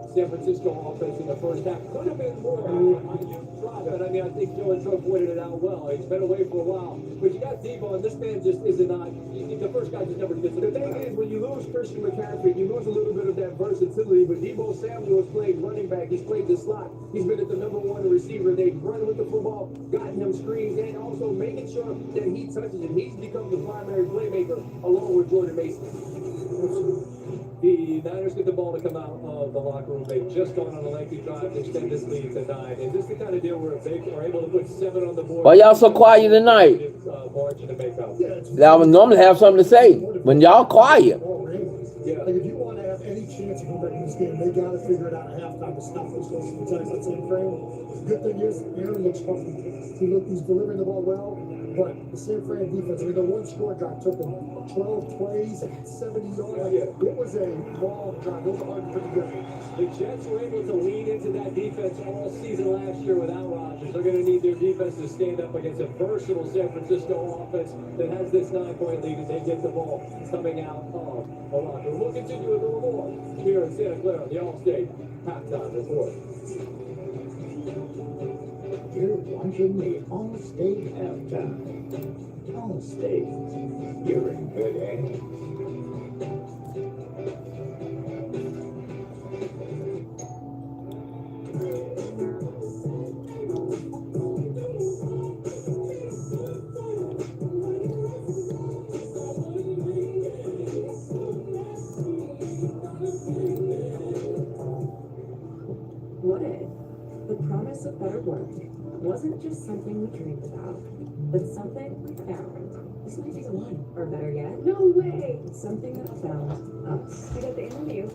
Speaker 3: San Francisco offense in the first half. Could have been more. But I mean, I think Joe and Joe pointed it out well. He's been away for a while. But you got Debo, and this man just is not. The first guy just never gets it.
Speaker 15: The thing is, when you lose Christian McCaffrey, you lose a little bit of that versatility. But Debo Samuel has played running back. He's played the slot. He's been at the number 1 receiver. They've run with the football, gotten him screens, and also making sure that he touches it. He's become the primary playmaker along with Jordan Mason.
Speaker 3: The Niners get the ball to come out of the locker room. They've just gone on a lengthy drive to extend this lead to 9. Is this the kind of deal where if they are able to put 7 on the board?
Speaker 4: Why y'all so quiet tonight?
Speaker 3: Margin to make up.
Speaker 4: I would normally have something to say. When y'all quiet.
Speaker 17: Yeah. Like if you want to have any chance of winning this game, they got to figure it out at halftime to stop this time frame. The good thing is, Aaron looks healthy. He's delivering the ball well. But the San Fran defense, I mean, the one score drive took them 12 plays, 70 yards. It was a long drive. It was hard to put together.
Speaker 3: The Jets were able to lean into that defense all season last year without Rodgers. They're going to need their defense to stand up against a versatile San Francisco offense that has this 9-point lead as they get the ball coming out of a locker. We'll continue with a little more here in Santa Clara, the Allstate halftime report.
Speaker 16: You're watching the Allstate halftime. Allstate, you're in good hands.
Speaker 6: What if the promise of better work wasn't just something we dreamed about, but something we found? This might be the one. Or better yet, no way! Something that found us. We got the interview.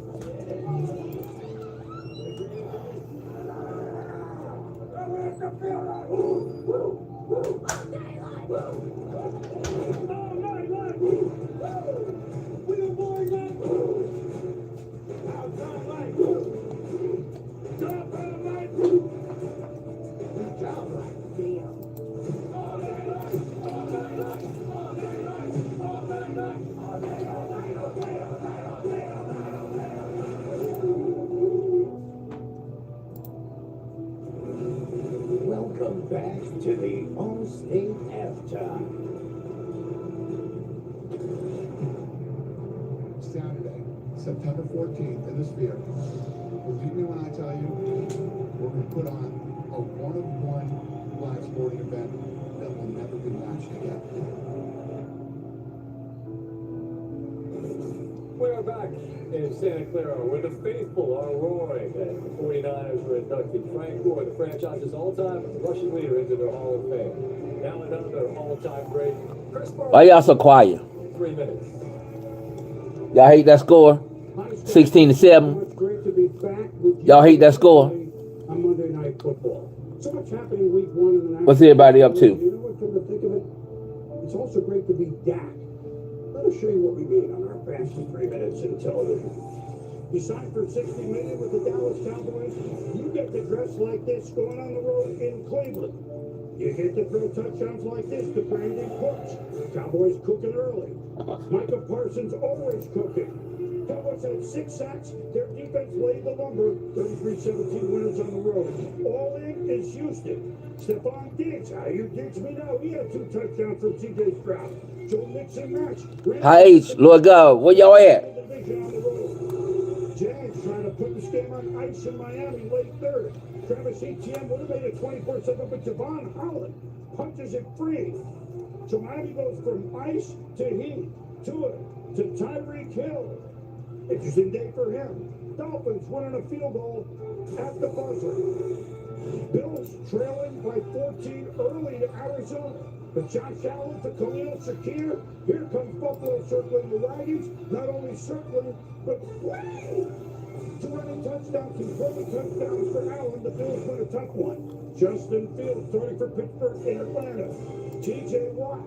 Speaker 16: Welcome back to the Allstate halftime.
Speaker 12: Saturday, September 14th in the Sphere. Believe me when I tell you, we're going to put on a one-of-one live sporting event that will never be matched again.
Speaker 3: We are back in Santa Clara where the faithful are roaring as the 49ers were inducted Frank Gore, the franchise's all-time rushing leader, into their Hall of Fame. Now another all-time great. Chris
Speaker 4: Why y'all so quiet?
Speaker 3: 3 minutes.
Speaker 4: Y'all hate that score? 16-7. Y'all hate that score?
Speaker 15: On Monday Night Football. So much happening week 1 in the national.
Speaker 4: What's everybody up to?
Speaker 15: You know what, come to think of it, it's also great to be Dak. Let us show you what we mean on our fastest 3 minutes in television. You signed for $60 million with the Dallas Cowboys. You get to dress like this going on the road in Cleveland. You get to throw touchdowns like this to Brandon Cooks. Cowboys cooking early. Micah Parsons always cooking. Cowboys had 6 sacks. Their defense laid the lumber. 33-17 winners on the road. All in is Houston. Stephon Diggs, how you ditch me now? He had 2 touchdowns from C.J. Stroud. Joe Mixon match.
Speaker 4: Hi, H, Lord God, where y'all at?
Speaker 15: Jags trying to put this game on ice in Miami late third. Travis Etienne would have made it 24-7, but Javon Holland punches it free. So Miami goes from ice to heat, to Tyreek Hill. Interesting day for him. Dolphins winning a field goal at the buzzer. Bills trailing by 14 early to Arizona. But Josh Allen to Khalil Shakir. Here comes Buffalo circling the wagons. Not only circling, but way! 2 running touchdowns and 20 touchdowns for Allen. The Bills win a tough one. Justin Fields starting for Pittsburgh in Atlanta. T.J. Watt.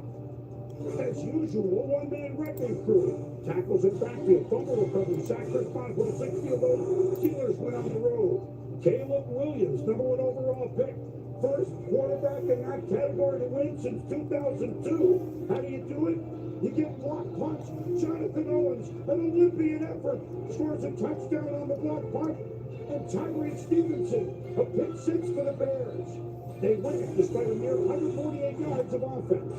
Speaker 15: As usual, one-man wrecking crew. Tackles in backfield, fumble recovery, sack response with a 6-field goal. Steelers went on the road. Caleb Williams, number 1 overall pick. First quarterback in that category to win since 2002. How do you do it? You get block punch. Jonathan Owens, an Olympian effort, scores a touchdown on the block punt. And Tyree Stevenson, a pick 6 for the Bears. They win despite a mere 148 yards of offense.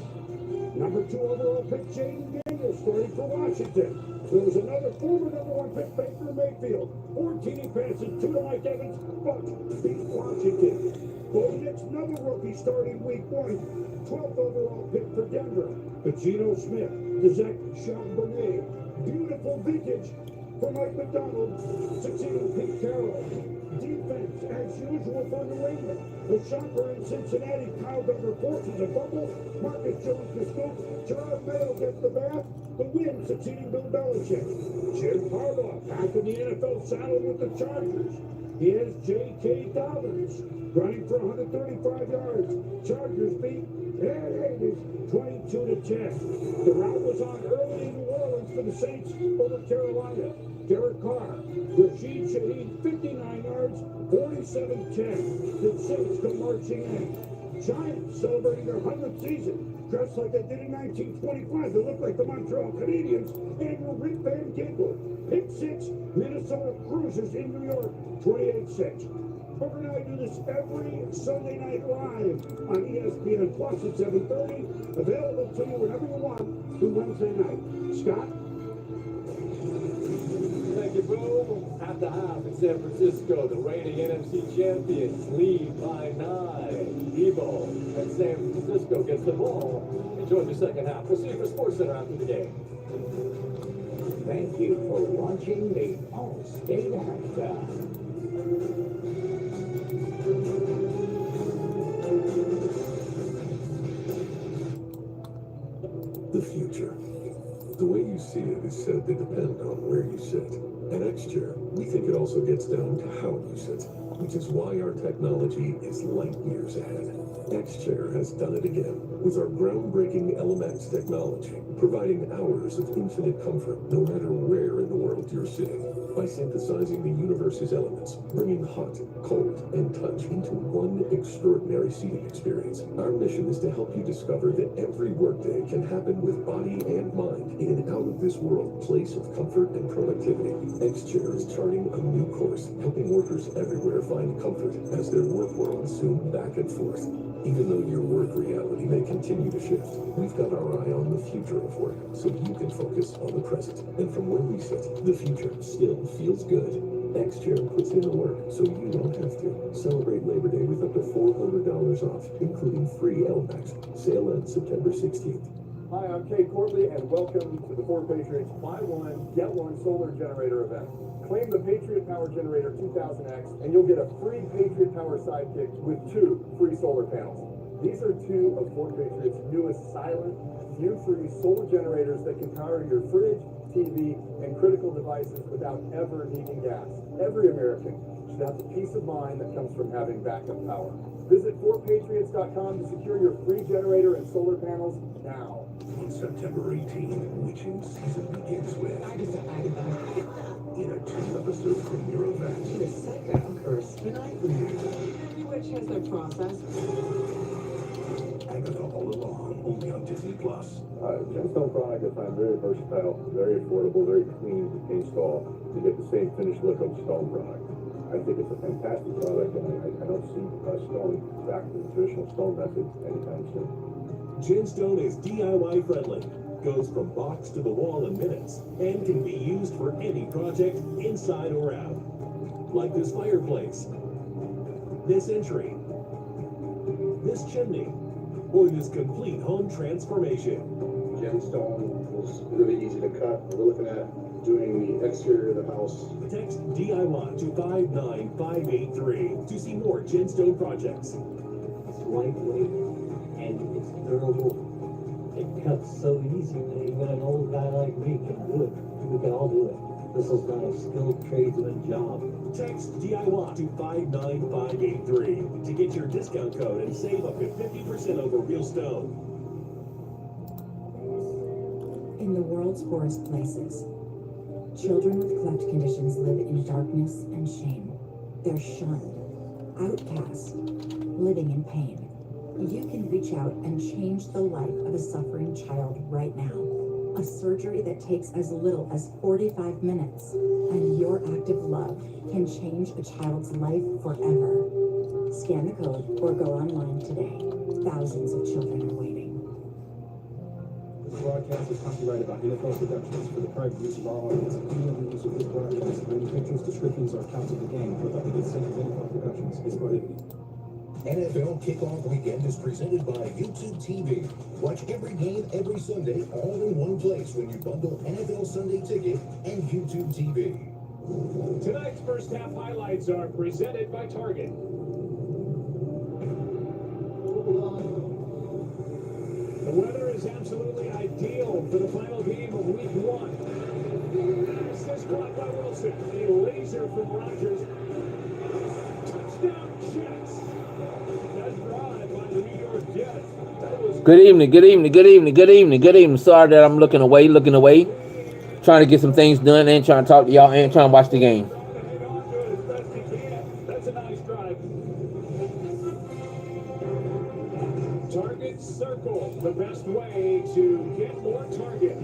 Speaker 15: Number 2 overall pick, Jaden Daniels, starting for Washington. There was another former number 1 pick, Baker Mayfield. 14 passes, 2 to Mike Evans, but beat Washington. Bo Nix, another rookie, starting week 1. 12th overall pick for Denver. But Geno Smith, to Zach Charbonnet. Beautiful vintage for Mike McDonald, succeeding Pete Carroll. Defense, as usual, for New England. The shocker in Cincinnati, Kyle Duggar forces a fumble. Marcus Jones the scoop. Gerard Mayo gets the bath. The win, succeeding Bill Belichick. Jim Harbaugh back in the NFL saddle with the Chargers.
Speaker 18: Here's J.K. Dobbins, running for 135 yards. Chargers beat. There it is, 22-10. The route was on early in New Orleans for the Saints over Carolina. Derek Carr, Rashid Shaheed, 59 yards, 47-10. The Saints come marching in. Giants celebrating their 100th season. Dressed like they did in 1925. They look like the Montreal Canadiens. Annual Rip Van Ginkel. Pick 6, Minnesota Cruisers in New York, 28-6. Booker and I do this every Sunday night live on ESPN Plus at 7:30. Available to you whenever you want through Wednesday night. Scott?
Speaker 3: Thank you, Boo. At the half in San Francisco, the reigning NFC champions lead by 9. Debo and San Francisco gets the ball. Enjoy the second half. We'll see you for SportsCenter after the game.
Speaker 16: Thank you for watching the All-State Halftime.
Speaker 8: The future. The way you see it is said to depend on where you sit. At X-Chair, we think it also gets down to how you sit, which is why our technology is light years ahead. X-Chair has done it again with our groundbreaking LMX technology, providing hours of infinite comfort no matter where in the world you're sitting. By synthesizing the universe's elements, bringing hot, cold, and touch into one extraordinary seating experience, our mission is to help you discover that every workday can happen with body and mind in an out-of-this-world place of comfort and productivity. X-Chair is charting a new course, helping workers everywhere find comfort as their work worlds zoom back and forth. Even though your work reality may continue to shift, we've got our eye on the future of work so you can focus on the present. And from where we sit, the future still feels good. X-Chair puts in the work so you don't have to. Celebrate Labor Day with up to $400 off, including free LMAX. Sale ends September 16th.
Speaker 3: Hi, I'm Kate Courtley, and welcome to the Ford Patriots Buy One, Get One Solar Generator event. Claim the Patriot Power Generator 2000X, and you'll get a free Patriot Power Sidekick with 2 free solar panels. These are 2 of Ford Patriot's newest silent, fume-free solar generators that can power your fridge, TV, and critical devices without ever needing gas. Every American should have the peace of mind that comes from having backup power. Visit FordPatriots.com to secure your free generator and solar panels now.
Speaker 8: On September 18th, witching season begins with in a 2-episode premiere event.
Speaker 6: The psycho curse tonight. Every witch has their process.
Speaker 8: Agatha All Along, only on Disney Plus.
Speaker 3: Gemstone product I find very versatile, very affordable, very clean to install to get the same finished look of stone product. I think it's a fantastic product, and I don't see stone back to the traditional stone method anytime soon.
Speaker 19: Gemstone is DIY friendly, goes from box to the wall in minutes, and can be used for any project inside or out. Like this fireplace, this entry, this chimney, or this complete home transformation.
Speaker 20: Gemstone was really easy to cut. We're looking at doing the exterior of the house.
Speaker 19: Text DIY to 59583 to see more Gemstone projects.
Speaker 21: It's lightweight and it's durable. It cuts so easy that even an old guy like me can do it. We can all do it. This is not a skilled tradesman job.
Speaker 19: Text DIY to 59583 to get your discount code and save up to 50% over real stone.
Speaker 6: In the world's worst places, children with cleft conditions live in darkness and shame. They're shunned, outcast, living in pain. You can reach out and change the life of a suffering child right now. A surgery that takes as little as 45 minutes, and your act of love can change a child's life forever. Scan the code or go online today. Thousands of children are waiting.
Speaker 11: This broadcast is copyrighted by NFL Productions for the private use of all audience. Any other use of this broadcast or any pictures, descriptions, or accounts of the game without the consent of NFL Productions is prohibited.
Speaker 22: NFL Kickoff Weekend is presented by YouTube TV. Watch every game every Sunday all in one place when you bundle NFL Sunday Ticket and YouTube TV.
Speaker 1: Tonight's first half highlights are presented by Target. The weather is absolutely ideal for the final game of Week 1. Assist block by Wilson. A laser from Rodgers.
Speaker 4: Good evening, good evening, good evening, good evening, good evening. Sorry that I'm looking away. Trying to get some things done and trying to talk to y'all and trying to watch the game.
Speaker 2: That's a nice drive.
Speaker 1: Target circle, the best way to get more target.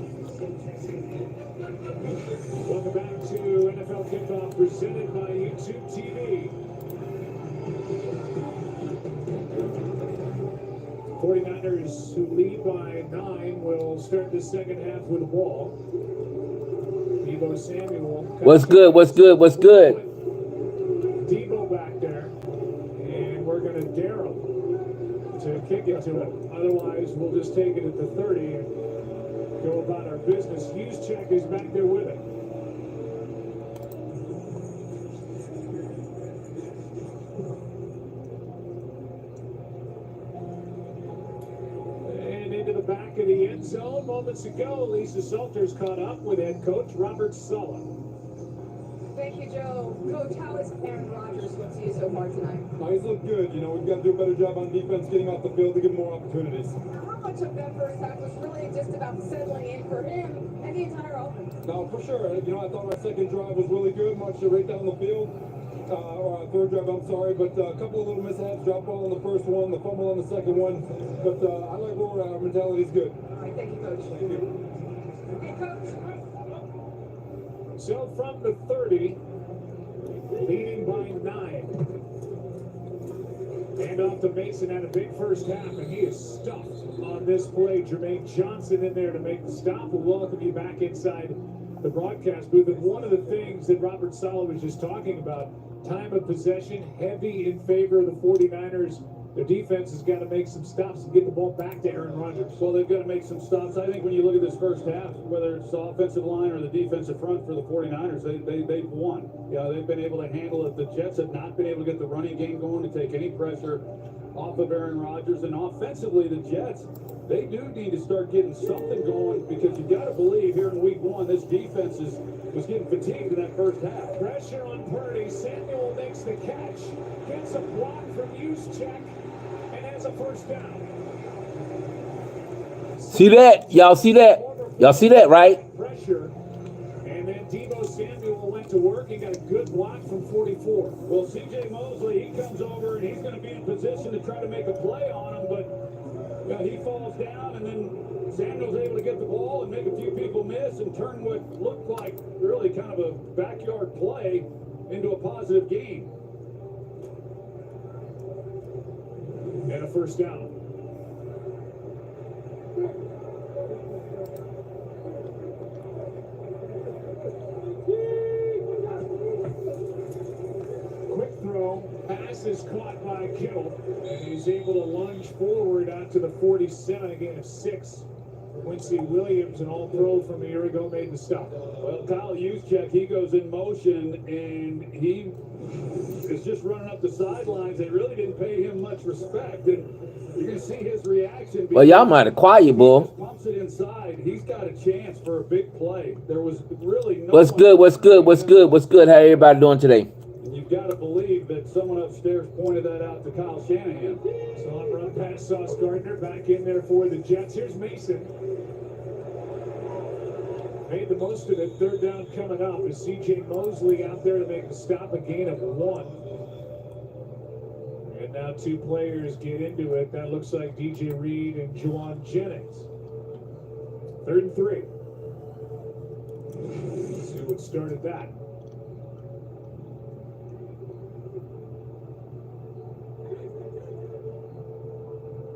Speaker 1: Welcome back to NFL Kickoff presented by YouTube TV. 49ers, who lead by 9, will start the second half with the ball. Deebo Samuel.
Speaker 4: What's good? What's good? What's good?
Speaker 1: Deebo back there. And we're going to dare him to kick it to him. Otherwise, we'll just take it at the 30 and go about our business. Juszczyk is back there with it. Back of the end zone moments ago. Lisa Salters caught up with head coach Robert Saleh.
Speaker 9: Thank you, Joe. Coach, how has Aaron Rodgers looked to you so far tonight?
Speaker 7: He's looked good. You know, we've got to do a better job on defense, getting off the field to give more opportunities.
Speaker 9: How much of that first half was really just about settling in for him and the entire offense?
Speaker 7: No, for sure. You know, I thought our second drive was really good, marched it right down the field. Or our third drive, I'm sorry, but a couple of little mishaps, drop ball on the first one, the fumble on the second one. But I like where we're at. Our mentality's good.
Speaker 9: All right, thank you, Coach.
Speaker 7: Thank you.
Speaker 9: Okay, Coach.
Speaker 1: So from the 30, leading by 9. Hand off to Mason, had a big first half, and he is stuffed on this play. Jermaine Johnson in there to make the stop. We'll welcome you back inside the broadcast booth. And one of the things that Robert Saleh was just talking about, time of possession, heavy in favor of the 49ers. Their defense has got to make some stops and get the ball back to Aaron Rodgers.
Speaker 2: Well, they've got to make some stops. I think when you look at this first half, whether it's the offensive line or the defensive front for the 49ers, they've won. Yeah, they've been able to handle it. The Jets have not been able to get the running game going to take any pressure off of Aaron Rodgers. And offensively, the Jets, they do need to start getting something going, because you've got to believe here in week 1, this defense was getting fatigued in that first half.
Speaker 1: Pressure on Purdy. Samuel makes the catch. Gets a block from Juszczyk. And has a first down.
Speaker 4: See that? Y'all see that? Y'all see that, right?
Speaker 1: Pressure. And then Deebo Samuel went to work. He got a good block from 44.
Speaker 2: Well, C.J. Mosley, he comes over and he's going to be in position to try to make a play on him, but he falls down, and then Samuel's able to get the ball and make a few people miss and turn what looked like really kind of a backyard play into a positive gain.
Speaker 1: And a first down. Quick throw. Pass is caught by Kittle. And he's able to lunge forward out to the 47, a gain of 6. Quincy Williams, an all-pro from a year ago, made the stop.
Speaker 2: Well, Kyle Juszczyk, he goes in motion, and he is just running up the sidelines. They really didn't pay him much respect, and you're going to see his reaction.
Speaker 4: Well, y'all might have quiet, boy.
Speaker 2: He pumps it inside. He's got a chance for a big play. There was really no.
Speaker 4: What's good? What's good? What's good? What's good? How everybody doing today?
Speaker 2: And you've got to believe that someone upstairs pointed that out to Kyle Shanahan.
Speaker 1: So on run pass, Sauce Gardner back in there for the Jets. Here's Mason. Made the most of it. Third down coming up is C.J. Mosley out there to make the stop, a gain of 1. And now 2 players get into it. That looks like DJ Reed and Juwan Jennings. 3rd and 3. Let's see what started that.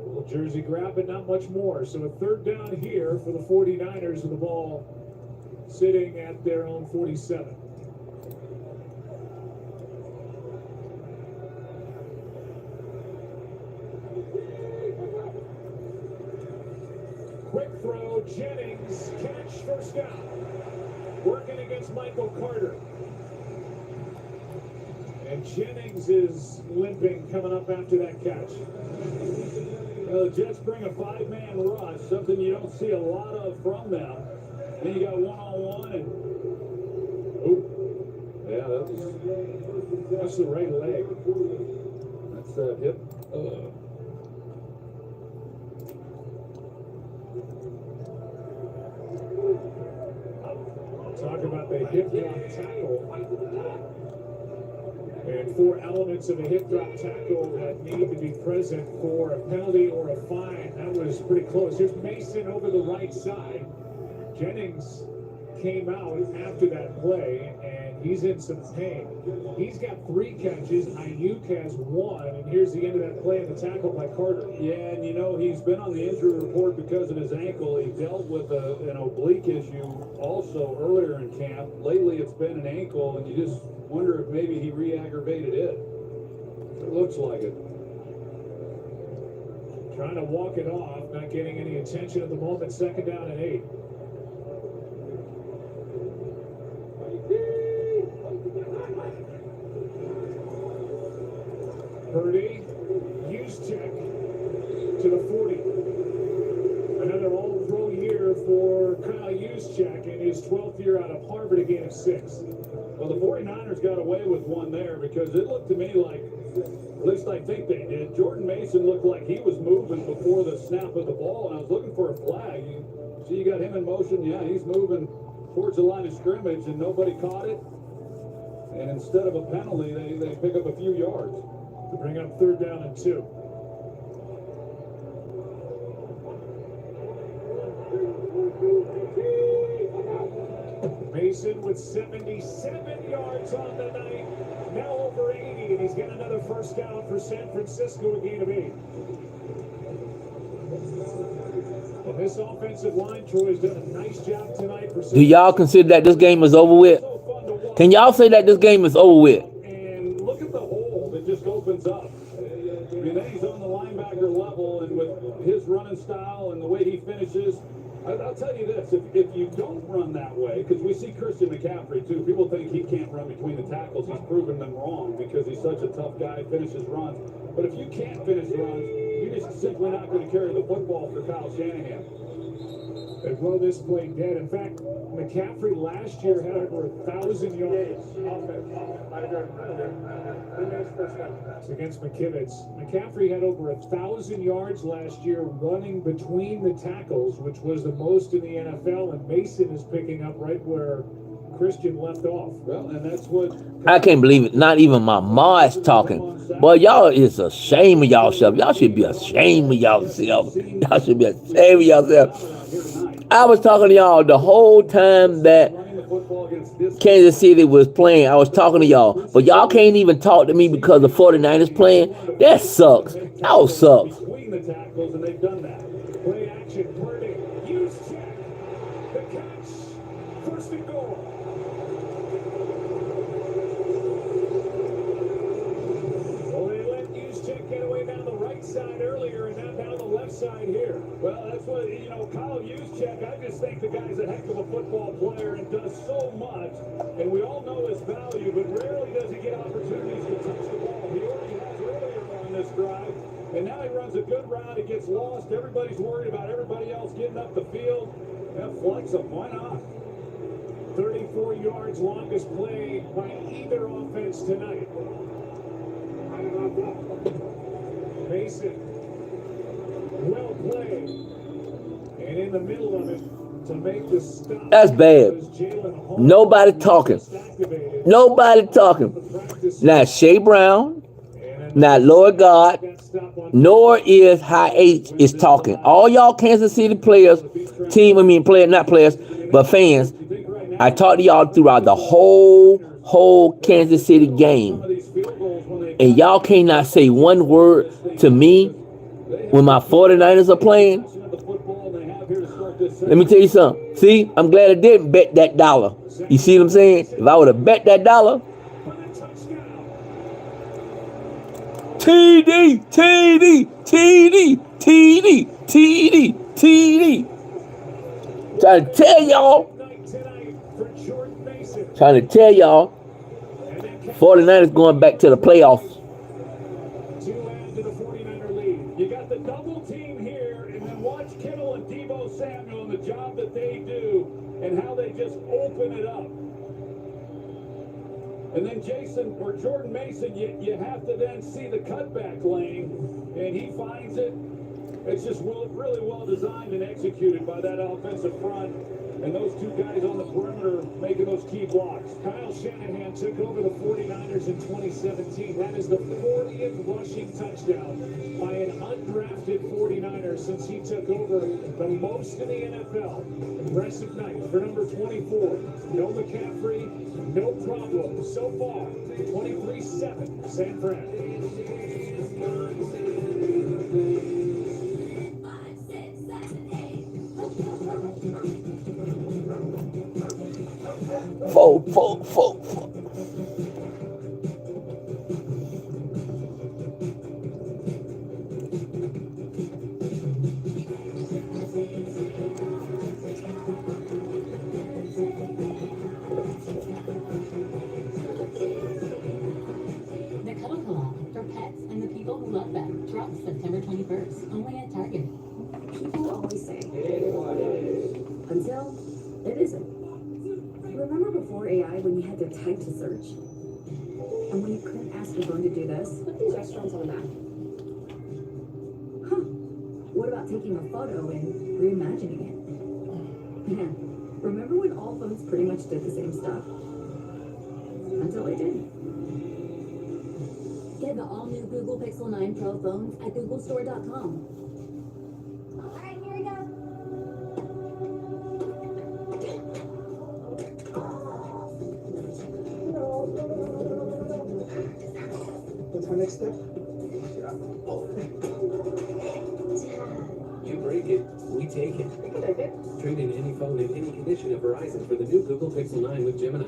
Speaker 1: Little jersey grab, but not much more. So a 3rd down here for the 49ers with the ball sitting at their own 47. Quick throw, Jennings, catch, first down. Working against Michael Carter. And Jennings is limping coming up after that catch.
Speaker 2: The Jets bring a 5-man rush, something you don't see a lot of from them. Then you got one-on-one, and yeah,
Speaker 1: that's the right leg.
Speaker 2: That's the hip.
Speaker 1: Talk about the hip drop tackle. And 4 elements of a hip drop tackle that need to be present for a penalty or a fine. That was pretty close. Here's Mason over the right side. Jennings came out after that play, and he's in some pain. He's got 3 catches. Ayuk has 1, and here's the end of that play and the tackle by Carter.
Speaker 2: Yeah, and he's been on the injury report because of his ankle. He dealt with an oblique issue also earlier in camp. Lately, it's been an ankle, and you just wonder if maybe he re-aggravated it. It looks like it.
Speaker 1: Trying to walk it off, not getting any attention at the moment. 2nd down and 8. Purdy, Juszczyk to the 40. Another all-pro year for Kyle Juszczyk in his 12th year out of Harvard, a gain of 6.
Speaker 2: Well, the 49ers got away with one there because it looked to me like, at least I think they did, Jordan Mason looked like he was moving before the snap of the ball, and I was looking for a flag. You got him in motion. Yeah, he's moving towards the line of scrimmage, and nobody caught it. And instead of a penalty, they pick up a few yards.
Speaker 1: To bring up 3rd down and 2. Mason with 77 yards on the night. Now over 80, and he's got another 1st down for San Francisco, a gain of 8. Well, this offensive line, Troy's done a nice job tonight for.
Speaker 4: Do y'all consider that this game is over with? Can y'all say that this game is over with?
Speaker 2: And look at the hole that just opens up. I mean, then he's on the linebacker level, and with his running style and the way he finishes, I'll tell you this, if you don't run that way, because we see Christian McCaffrey too, people think he can't run between the tackles. He's proven them wrong because he's such a tough guy, finishes runs. But if you can't finish runs, you're just simply not going to carry the football for Kyle Shanahan.
Speaker 1: They blow this play dead. In fact, McCaffrey last year had over 1,000 yards. It's against McKivitz. McCaffrey had over 1,000 yards last year running between the tackles, which was the most in the NFL, and Mason is picking up right where Christian left off.
Speaker 2: Well, and that's what...
Speaker 4: I can't believe it. Not even my ma is talking. Boy, y'all is ashamed of y'allself. Y'all should be ashamed of y'allself. Y'all should be ashamed of yourself. I was talking to y'all the whole time that Kansas City was playing. I was talking to y'all. But y'all can't even talk to me because the 49ers playing. That sucks. Y'all sucks.
Speaker 2: Between the tackles, and they've done that.
Speaker 1: Play action, Purdy. Juszczyk. The catch. 1st and goal. Well, they let Juszczyk get away down the right side earlier, and now down the left side here.
Speaker 2: Well, that's what, Kyle Juszczyk, I just think the guy's a heck of a football player and does so much. And we all know his value, but rarely does he get opportunities to touch the ball. He already has earlier on this drive. And now he runs a good route. He gets lost. Everybody's worried about everybody else getting up the field. Yeah, flex him. Why not?
Speaker 1: 34 yards, longest play by either offense tonight. Mason. Well played. And in the middle of it, to make the stop.
Speaker 4: That's bad. Nobody talking. Nobody talking. Not Shea Brown, not Lord God, nor is High H is talking. All y'all Kansas City players, not players, but fans, I talked to y'all throughout the whole Kansas City game. And y'all cannot say one word to me when my 49ers are playing. Let me tell you something. See, I'm glad I didn't bet that dollar. You see what I'm saying? If I would have bet that dollar. TD. Trying to tell y'all. 49ers going back to the playoffs.
Speaker 1: To add to the 49er lead.
Speaker 2: You got the double team here, and then watch Kittle and Deebo Samuel and the job that they do and how they just open it up. And then Jordan Mason, you have to then see the cutback lane, and he finds it. It's just really well designed and executed by that offensive front. and those two guys on the perimeter making those key blocks.
Speaker 1: Kyle Shanahan took over the 49ers in 2017. That is the 40th rushing touchdown by an undrafted 49er since he took over, the most in the NFL. Impressive night for number 24. No McCaffrey, no problem. So far, 23-7, San Fran.
Speaker 4: Four.
Speaker 5: The Cuddle Collab for pets and the people who love them drops September 21st, only at Target.
Speaker 6: People always say, it is what it is. Until it isn't. Remember before AI when you had to type to search? And when you couldn't ask your phone to do this? Put these restaurants on the map. Huh. What about taking a photo and reimagining it? Man, remember when all phones pretty much did the same stuff? Until they didn't.
Speaker 14: Get the all-new Google Pixel 9 Pro phones at googlestore.com.
Speaker 5: Alright, here we go.
Speaker 17: What's our next step?
Speaker 13: You break it, we take it. Trade in any phone in any condition at Verizon for the new Google Pixel 9 with Gemini.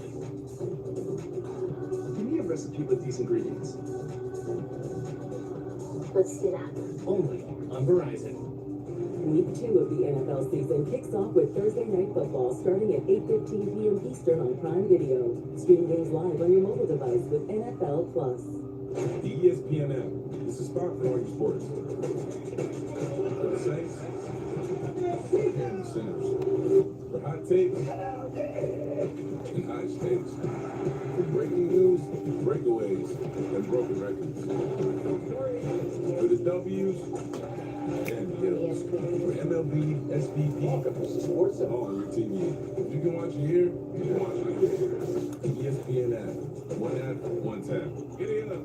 Speaker 11: Give me a recipe with these ingredients.
Speaker 14: Let's do that.
Speaker 13: Only on Verizon.
Speaker 6: Week 2 of the NFL season kicks off with Thursday Night Football starting at 8:15 p.m. Eastern on Prime Video. Stream games live on your mobile device with NFL Plus.
Speaker 7: The ESPN app. It's a start for all your sports. For the Saints and the Sinners. For hot takes and high stakes. For breaking news, breakaways, and broken records. For the W's and the L's. For MLB, SVP, sports and all on your TV. If you can watch it here, you can watch it here. ESPN app. One app, one tap. Get it up.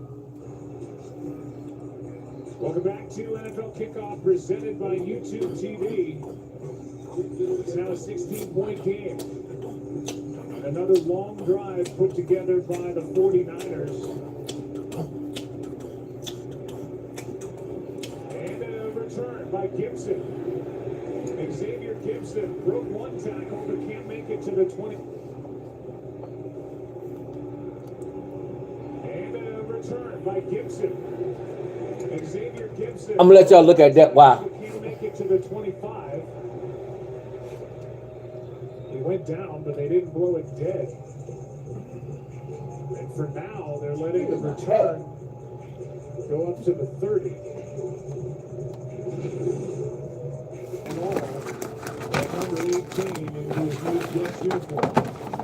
Speaker 1: Welcome back to NFL Kickoff presented by YouTube TV. It's now a 16-point game. Another long drive put together by the 49ers. And a return by Gibson. Xavier Gibson broke one tackle but can't make it to the 20. And a return by Gibson. Xavier Gibson.
Speaker 4: I'm gonna let y'all look at that. Wow.
Speaker 1: Can't make it to the 25. He went down, but they didn't blow it dead. And for now, they're letting the return go up to the 30. And all, number 18 in his new Jets uniform.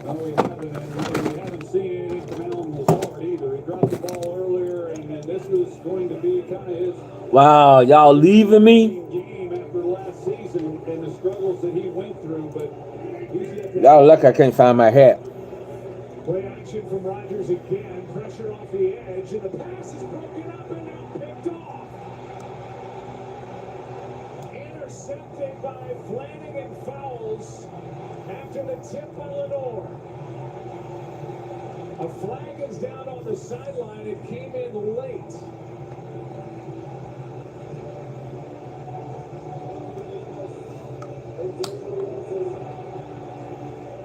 Speaker 2: No, we haven't, and we haven't seen anything from Alan Lazard either. He dropped the ball earlier, and this was going to be kind of his
Speaker 4: Wow, y'all leaving me?
Speaker 2: game after last season and the struggles that he went through, but he's yet to
Speaker 4: Y'all lucky I can't find my hat.
Speaker 1: Play action from Rodgers again. Pressure off the edge, and the pass is broken up and now picked off. Intercepted by Flanagan Fowles after the tip by Lenore. A flag is down on the sideline. It came in late.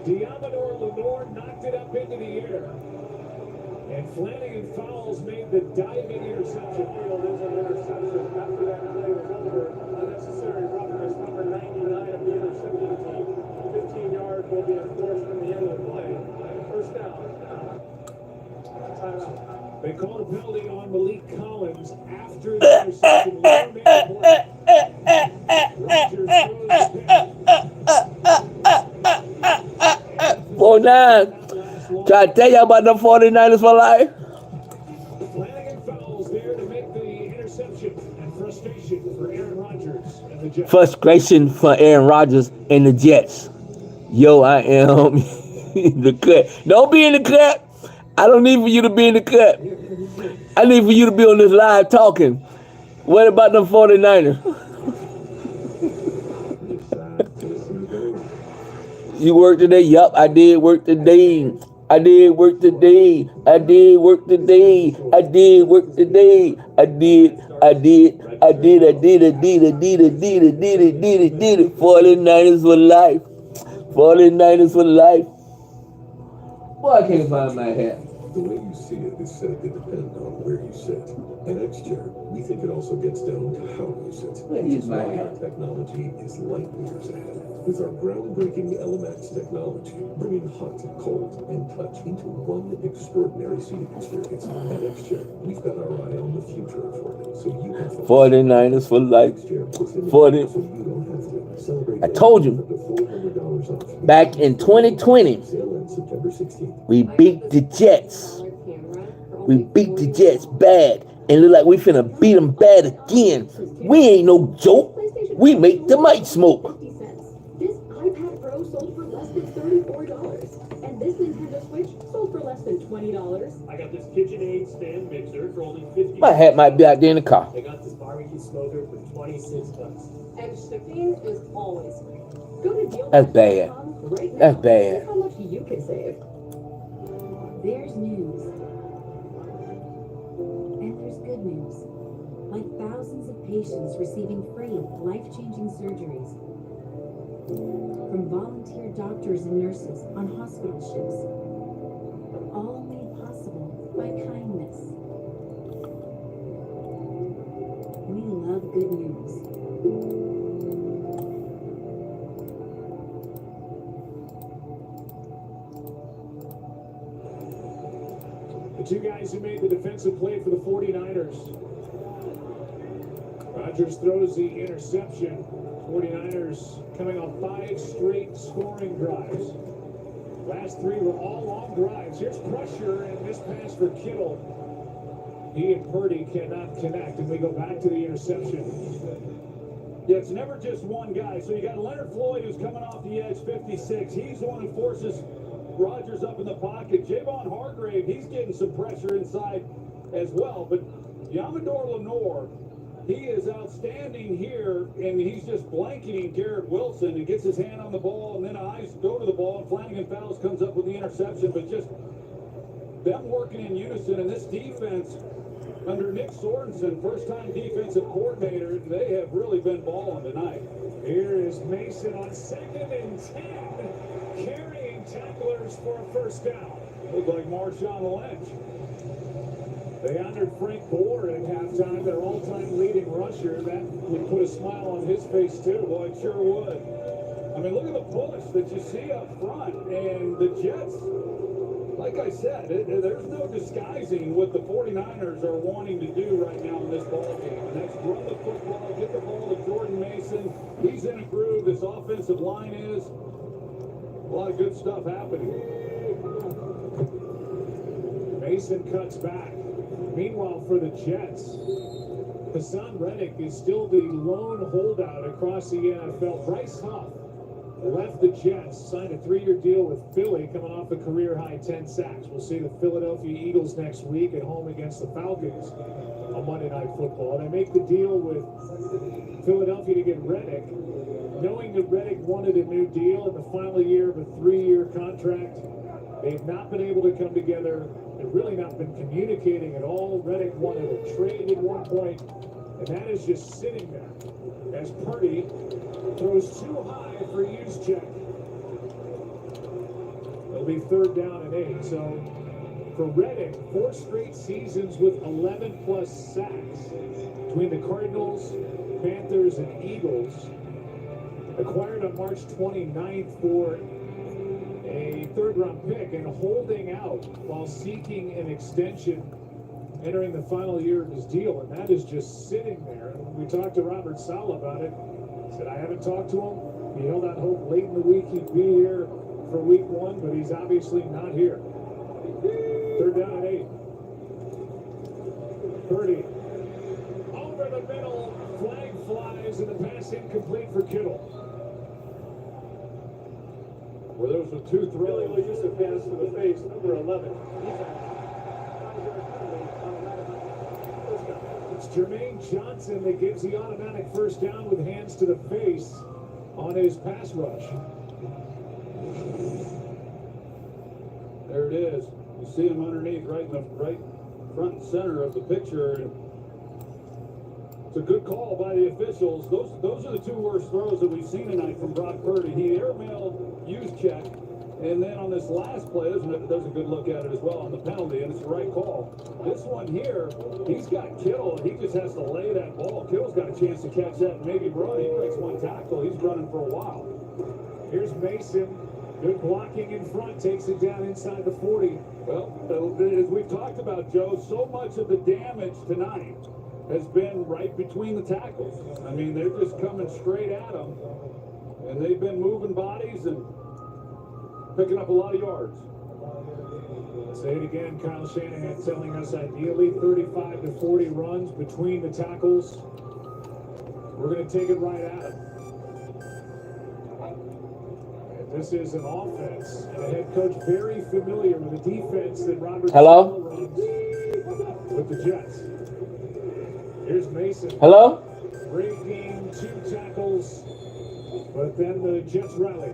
Speaker 1: Diamador Lenore knocked it up into the air. And Flanagan Fowles made the diving interception.
Speaker 3: Field is an interception. After that play was over, unnecessary roughness, number 99 of the intercepting team. 15 yards will be enforced from the end of the play. First down. Timeout.
Speaker 1: They called a penalty on Malik Collins after the interception. Rodgers throws the
Speaker 4: 49. Try to tell y'all about the 49ers for life.
Speaker 1: Flanagan Fowles there to make the interception, and frustration for Aaron Rodgers and the Jets.
Speaker 4: Frustration for Aaron Rodgers and the Jets. Yo, I am in the cut. Don't be in the cut. I don't need for you to be in the cut. I need for you to be on this live talking. What about them 49ers? You work today? Yup, I did work today. I did work today. I did work today. I did work today. I did. 49ers for life. 49ers for life. Boy, I can't find my hat.
Speaker 22: The way you see it is said to depend on where you sit. At X-Chair, we think it also gets down to how you sit.
Speaker 4: Here's my
Speaker 22: Our
Speaker 4: hat.
Speaker 22: technology is light years ahead. With our groundbreaking LMX technology, bringing hot, cold, and touch into one extraordinary seating experience. At X-Chair, we've got our eye on the future of work, so you can focus.
Speaker 4: 49ers for life. 40.
Speaker 22: So you don't have to celebrate.
Speaker 4: I told you.
Speaker 22: Up to $400 off.
Speaker 4: Back in 2020,
Speaker 22: Sale ends September 16th.
Speaker 4: we beat the Jets. We beat the Jets bad. And look like we finna beat them bad again. We ain't no joke. We make the mic smoke.
Speaker 6: This iPad Pro sold for less than $34, and this Nintendo Switch sold for less than $20.
Speaker 3: I got this KitchenAid stand mixer for only $50.
Speaker 4: My hat might be out there in the car.
Speaker 3: I got this barbecue smoker for $26.
Speaker 9: And shipping is always free.
Speaker 6: Go to deal.
Speaker 4: That's bad.
Speaker 6: Right now.
Speaker 4: That's bad.
Speaker 6: See how much you can save.
Speaker 14: There's news. And there's good news. Like thousands of patients receiving free, life-changing surgeries. From volunteer doctors and nurses on hospital ships. All made possible by kindness. We love good news.
Speaker 1: The two guys who made the defensive play for the 49ers. Rodgers throws the interception. 49ers coming off 5 straight scoring drives. Last 3 were all long drives. Here's pressure and this pass for Kittle. He and Purdy cannot connect, and we go back to the interception.
Speaker 2: Yeah, it's never just one guy. So you got Leonard Floyd who's coming off the edge, 56. He's the one who forces Rodgers up in the pocket. Javon Hargrave, he's getting some pressure inside as well. But Yamador Lenore, he is outstanding here, and he's just blanketing Garrett Wilson and gets his hand on the ball, and then eyes go to the ball, and Flanagan Fowles comes up with the interception. But just them working in unison, and this defense under Nick Sorensen, first-time defensive coordinator, they have really been balling tonight.
Speaker 1: Here is Mason on 2nd and 10, carrying tacklers for a first down.
Speaker 2: Looked like Marshawn Lynch.
Speaker 1: They honored Frank Gore at halftime, their all-time leading rusher. That would put a smile on his face, too.
Speaker 2: Boy, it sure would. I mean, look at the push that you see up front. And the Jets, like I said, there's no disguising what the 49ers are wanting to do right now in this ball game. And that's run the football, get the ball to Jordan Mason. He's in a groove. This offensive line is. A lot of good stuff happening.
Speaker 1: Mason cuts back. Meanwhile, for the Jets, Hassan Reddick is still the lone holdout across the NFL. Bryce Huff left the Jets, signed a 3-year deal with Philly, coming off a career-high 10 sacks. We'll see the Philadelphia Eagles next week at home against the Falcons on Monday Night Football. They make the deal with Philadelphia to get Reddick, knowing that Reddick wanted a new deal in the final year of a 3-year contract. They've not been able to come together. They've really not been communicating at all. Reddick wanted a trade at one point, and that is just sitting there as Purdy throws too high for Juszczyk. It'll be 3rd down and 8. So for Reddick, 4 straight seasons with 11-plus sacks between the Cardinals, Panthers, and Eagles. Acquired on March 29th for a 3rd-round pick and holding out while seeking an extension entering the final year of his deal, and that is just sitting there. We talked to Robert Saleh about it. He said, I haven't talked to him. He held out hope late in the week he'd be here for week 1, but he's obviously not here. 3rd down and 8. Purdy over the middle, flag flies, and the pass incomplete for Kittle.
Speaker 2: where those were two throws.
Speaker 3: Really used to pass to the face, number 11.
Speaker 1: It's Jermaine Johnson that gives the automatic first down with hands to the face on his pass rush.
Speaker 2: There it is. You see him underneath, right in the right front and center of the picture. And it's a good call by the officials. Those are the two worst throws that we've seen tonight from Brock Purdy. He airmailed check, and then on this last play, there's a good look at it as well on the penalty, and it's the right call. This one here, he's got Kittle, and he just has to lay that ball. Kittle's got a chance to catch that and maybe run. He breaks one tackle. He's running for a while.
Speaker 1: Here's Mason. Good blocking in front, takes it down inside the 40.
Speaker 2: Well, as we've talked about, Joe, so much of the damage tonight has been right between the tackles. I mean, they're just coming straight at them, and they've been moving bodies and picking up a lot of yards.
Speaker 1: Say it again, Kyle Shanahan telling us ideally 35 to 40 runs between the tackles. We're going to take it right at them. This is an offense and a head coach very familiar with the defense that Robert
Speaker 4: Hello?
Speaker 1: runs with the Jets. Here's Mason.
Speaker 4: Hello?
Speaker 1: Breaking 2 tackles, but then the Jets rally.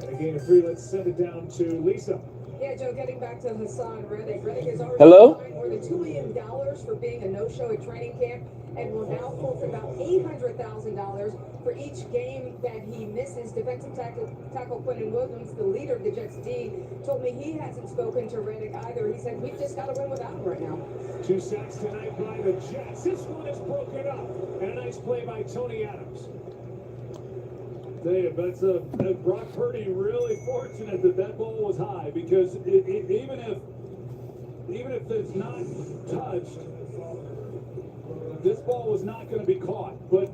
Speaker 1: And a gain of 3. Let's send it down to Lisa.
Speaker 9: Yeah, Joe, getting back to Hassan Reddick. Reddick has already
Speaker 4: Hello?
Speaker 9: signed more than $2 million for being a no-show at training camp and will now forfeit about $800,000 for each game that he misses. Defensive tackle Quentin Williams, the leader of the Jets D, told me he hasn't spoken to Reddick either. He said, we've just got to win without him right now.
Speaker 1: 2 sacks tonight by the Jets. This one is broken up. And a nice play by Tony Adams.
Speaker 2: Dave, that's Brock Purdy really fortunate that ball was high, because even if it's not touched, this ball was not going to be caught. But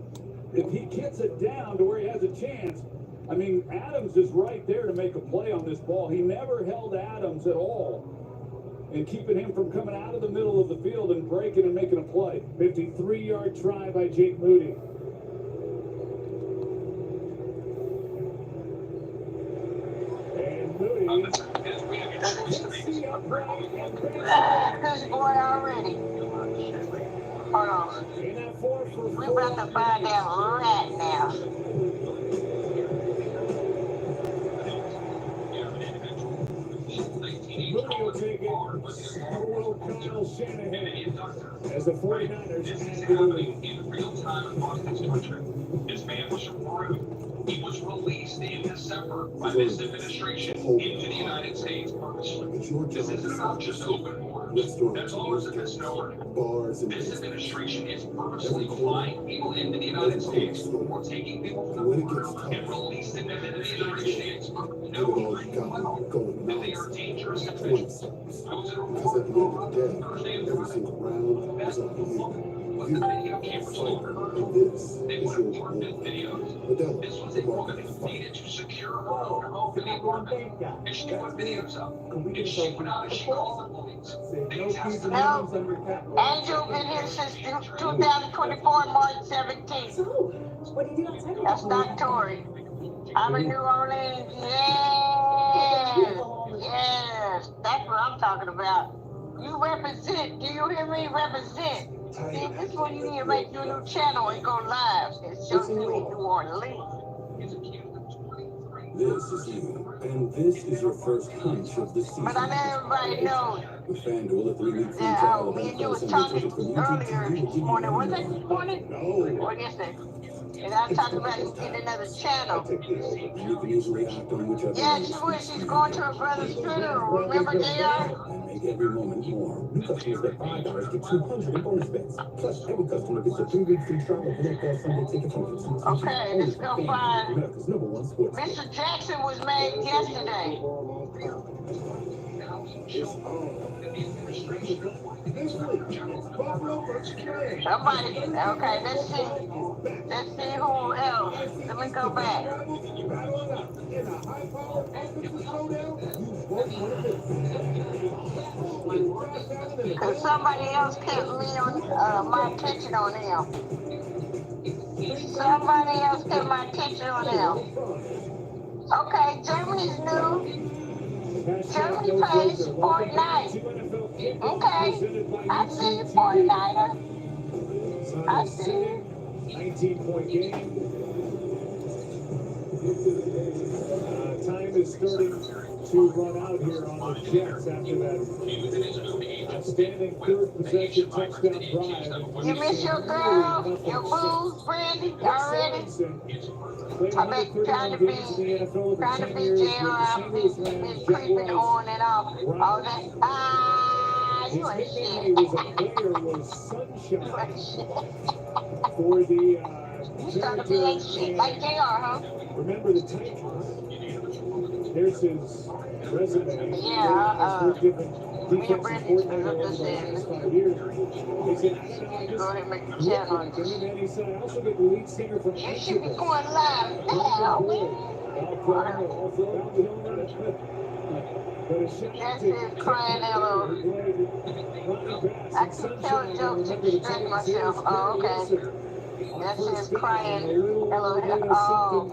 Speaker 2: if he gets it down to where he has a chance, I mean, Adams is right there to make a play on this ball. He never held Adams at all, and keeping him from coming out of the middle of the field and breaking and making a play.
Speaker 1: 53-yard try by Jake Moody.
Speaker 10: This boy already. Hold on. We're about to find out right now.
Speaker 1: Moody will take it. Hello, Kyle Shanahan. As the 49ers add the lead.
Speaker 12: In real time across this country. This man was from Peru. He was released in December by this administration into the United States purposely. This isn't about just open borders. That's always a misnomer. This administration is purposely flying people into the United States or taking people from the border and releasing them into the United States. No reason that they are dangerous individuals. Those that are born Thursday and Friday, the best people. What the video cameras overheard. They would have marked the videos. This was a woman who needed to secure her own home in the apartment. And she put videos up. And she went out and she called the police. They tested
Speaker 10: No, Angel been here since 2024, March 17th.
Speaker 6: So, what do you do outside of
Speaker 10: That's not Tory. I'm in New Orleans. Yes. Yes. That's what I'm talking about. You represent. Do you hear me? Represent. See, this is what you need to make your new channel and go live and show you in New Orleans.
Speaker 23: This is you, and this is your first hunch of the season.
Speaker 10: But I let everybody know
Speaker 23: With FanDuel, a 3-week free
Speaker 10: that
Speaker 23: trial of
Speaker 10: me and you was
Speaker 23: NFL
Speaker 10: talking
Speaker 23: Sunday ticket from
Speaker 10: earlier this morning. Was it this morning?
Speaker 23: No.
Speaker 10: Or yesterday? And I was talking about getting another channel.
Speaker 23: You can usually act on whichever
Speaker 10: Yeah,
Speaker 23: one
Speaker 10: she
Speaker 23: you
Speaker 10: was. She's going to her brother's funeral. Remember, JR?
Speaker 23: and make every moment more. New customers get $5 get 200 in bonus bets. Plus, every customer gets a 3-week free trial of NFL Sunday ticket from Consumer
Speaker 10: Okay, let's go find.
Speaker 23: America's #1 sports.
Speaker 10: Mr. Jackson was made yesterday. Somebody, okay, let's see. Let's see who else. Let me go back. Cause somebody else kept me on my attention on him. Somebody else kept my attention on him. Okay, Germany's new. Germany plays Fortnite. Okay, I see Fortnite. I see.
Speaker 1: 19-point game. Time is starting to run out here on the Jets after that outstanding third possession touchdown drive.
Speaker 10: You miss your girl, your boo, Brandy, already? I've been trying to be JR. I've been creeping on and off all that. You ain't shit.
Speaker 1: Was Sunshine for the
Speaker 10: You trying to be ain't shit like JR, huh?
Speaker 1: Remember the Titans? There's his resume.
Speaker 10: Yeah, me and Brandy's been
Speaker 1: over
Speaker 10: looking
Speaker 1: the
Speaker 10: at
Speaker 1: last
Speaker 10: this.
Speaker 1: 5 years. He said, I don't know, I
Speaker 10: Go ahead and make the
Speaker 1: just
Speaker 10: channel.
Speaker 1: and then he said, I also get the lead singer from
Speaker 10: You should be
Speaker 1: Incubus.
Speaker 10: going live now, man. That's his crying out. I can tell jokes to distract myself. Oh, okay. That's his crying. Hello. Oh.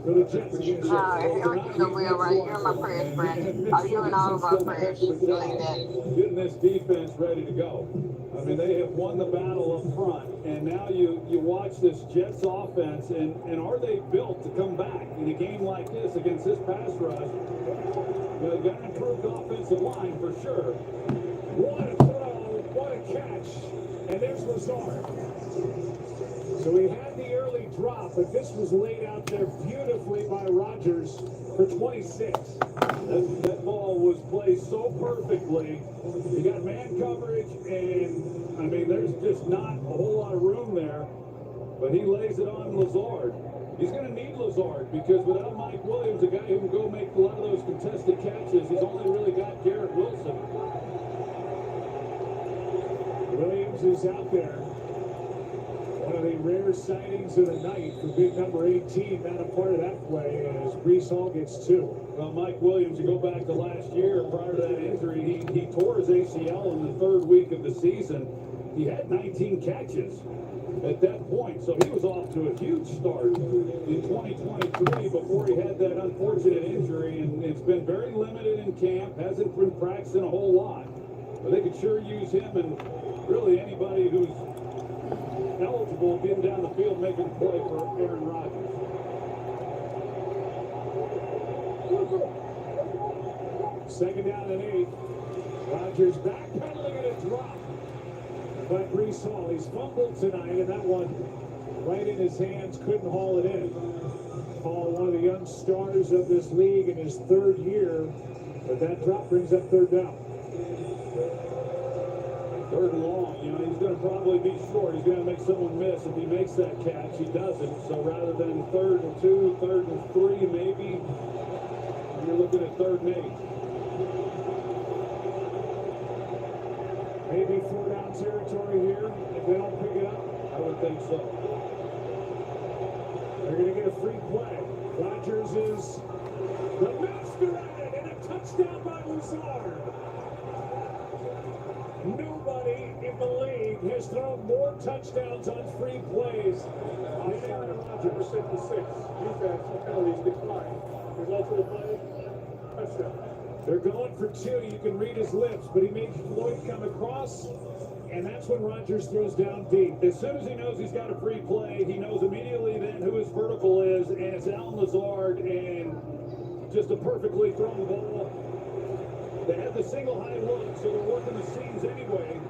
Speaker 10: Everything's gonna be alright. You're in my prayers, friend. Are you in all of our prayers? Believe that.
Speaker 2: Getting this defense ready to go. I mean, they have won the battle up front, and now you watch this Jets offense, and are they built to come back in a game like this against this pass rush? They've got an improved offensive line for sure.
Speaker 1: What a throw, what a catch, and there's Lazard. So he had the early drop, but this was laid out there beautifully by Rodgers for 26.
Speaker 2: That ball was placed so perfectly. You got man coverage, and I mean, there's just not a whole lot of room there. But he lays it on Lazard. He's going to need Lazard because without Mike Williams, a guy who can go make a lot of those contested catches, he's only really got Garrett Wilson.
Speaker 1: Williams is out there. One of the rare sightings of the night for big number 18, not a part of that play as Brees Hall gets 2.
Speaker 2: Well, Mike Williams, you go back to last year, prior to that injury, he tore his ACL in the third week of the season. He had 19 catches at that point, so he was off to a huge start in 2023 before he had that unfortunate injury, and it's been very limited in camp, hasn't been practicing a whole lot. But they could sure use him and really anybody who's eligible getting down the field making a play for Aaron Rodgers.
Speaker 1: Second down and 8. Rodgers backpedaling and a drop by Brees Hall. He's fumbled tonight, and that one right in his hands, couldn't haul it in. Hall, one of the young stars of this league in his third year, but that drop brings up third down.
Speaker 2: Third and long, he's going to probably be short. He's going to make someone miss. If he makes that catch, he doesn't. So rather than 3rd and 2, 3rd and 3, maybe you're looking at 3rd and 8.
Speaker 1: Maybe 4-down territory here if they don't pick it up.
Speaker 2: I would think so.
Speaker 1: They're going to get a free play. Rodgers is the master at it, and a touchdown by Lazard. Nobody in the league has thrown more touchdowns on free plays than Aaron Rodgers.
Speaker 7: 56. Defense penalties decline. Result of the play, touchdown.
Speaker 1: They're going for 2. You can read his lips, but he made Floyd come across, and that's when Rodgers throws down deep.
Speaker 2: As soon as he knows he's got a free play, he knows immediately then who his vertical is, and it's Allen Lazard, and just a perfectly thrown ball. They had the single high look, so they're working the seams anyway,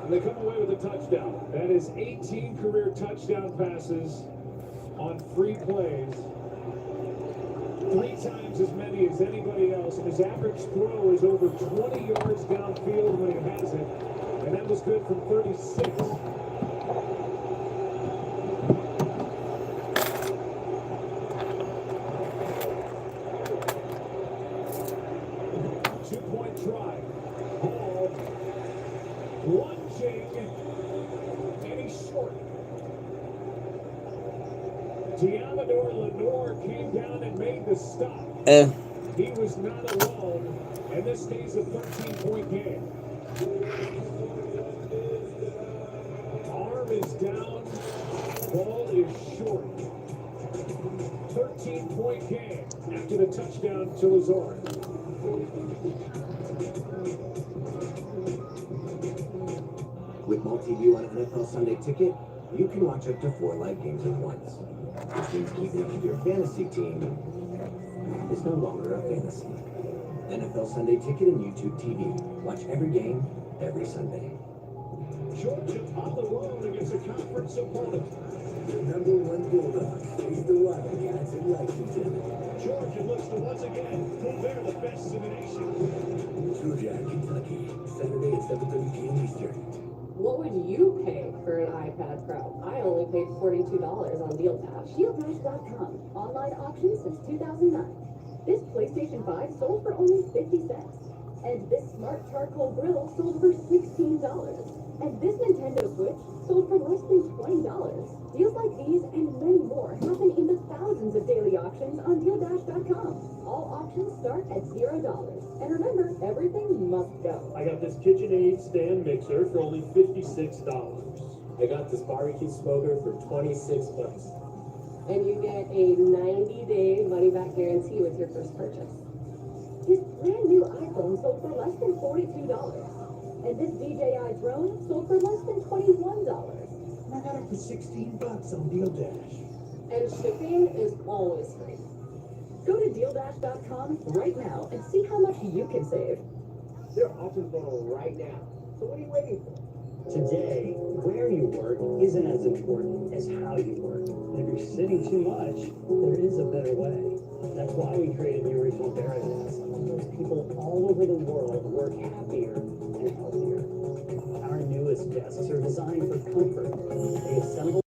Speaker 2: and they come away with a touchdown.
Speaker 1: That is 18 career touchdown passes on free plays. 3 times as many as anybody else, and his average throw is over 20 yards downfield when he has it, and that was good from 36. Two-point try. Hall lunging, and he's short. Diamador Lenore came down and made the stop. He was not alone, and this stays a 13-point game. Arm is down, ball is short. 13-point game after the touchdown to Lazard.
Speaker 13: With Multi-View on NFL Sunday Ticket, you can watch up to 4 live games at once. Which means keeping up with your fantasy team is no longer a fantasy. NFL Sunday Ticket and YouTube TV. Watch every game, every Sunday.
Speaker 1: Georgia all alone against a conference opponent.
Speaker 23: Number 1 Bulldog is the Wildcats in Lexington.
Speaker 1: Georgia looks to once again prove they're the best in the nation.
Speaker 23: Georgia, Kentucky, Saturday at 7:30 p.m. Eastern.
Speaker 9: What would you pay for an iPad Pro? I only paid $42 on DealDash.
Speaker 5: DealDash.com. Online auction since 2009. This PlayStation 5 sold for only 50 cents. And this smart charcoal grill sold for $16. And this Nintendo Switch sold for less than $20. Deals like these and many more happen in the thousands of daily auctions on DealDash.com. All auctions start at $0. And remember, everything must go.
Speaker 3: I got this KitchenAid stand mixer for only $56. I got this barbecue smoker for $26.
Speaker 9: And you get a 90-day money-back guarantee with your first purchase.
Speaker 5: His brand new iPhone sold for less than $42. And this DJI drone sold for less than $21.
Speaker 23: And I got it for $16 on DealDash.
Speaker 9: And shipping is always free.
Speaker 5: Go to DealDash.com right now and see how much you can save.
Speaker 3: There are auctions going on right now. So what are you waiting for? Today, where you work isn't as important as how you work. And if you're sitting too much, there is a better way. That's why we created the Original Paradise. Those people all over the world work happier and healthier. Our newest desks are designed for comfort. They assemble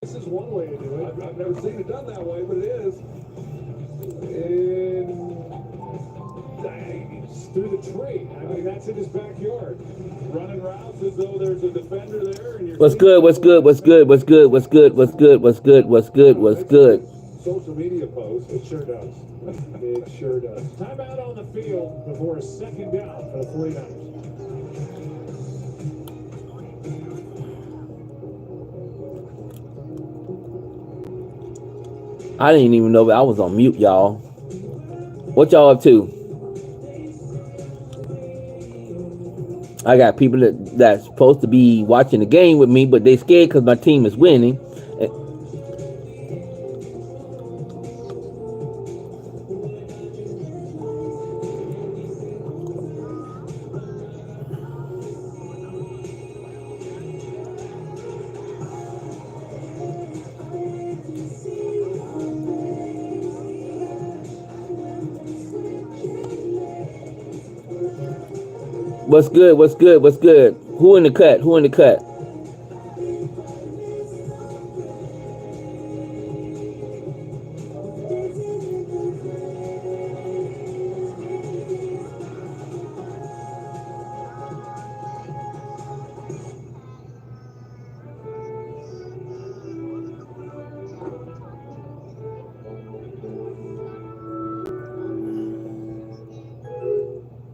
Speaker 1: This is one way to do it.
Speaker 7: I've never seen it done that way, but it is. And
Speaker 1: It's through the tree. I mean, that's in his backyard.
Speaker 2: Running routes as though there's a defender there. And you're
Speaker 4: What's good? What's good? What's good? What's good? What's good? What's good? What's good? What's good? What's good?
Speaker 2: Social media post.
Speaker 1: It sure does. It sure does. Timeout on the field before a second down for the 49ers.
Speaker 4: I didn't even know that I was on mute, y'all. What y'all up to? I got people that's supposed to be watching the game with me, but they scared because my team is winning. What's good? What's good? What's good? Who in the cut? Who in the cut?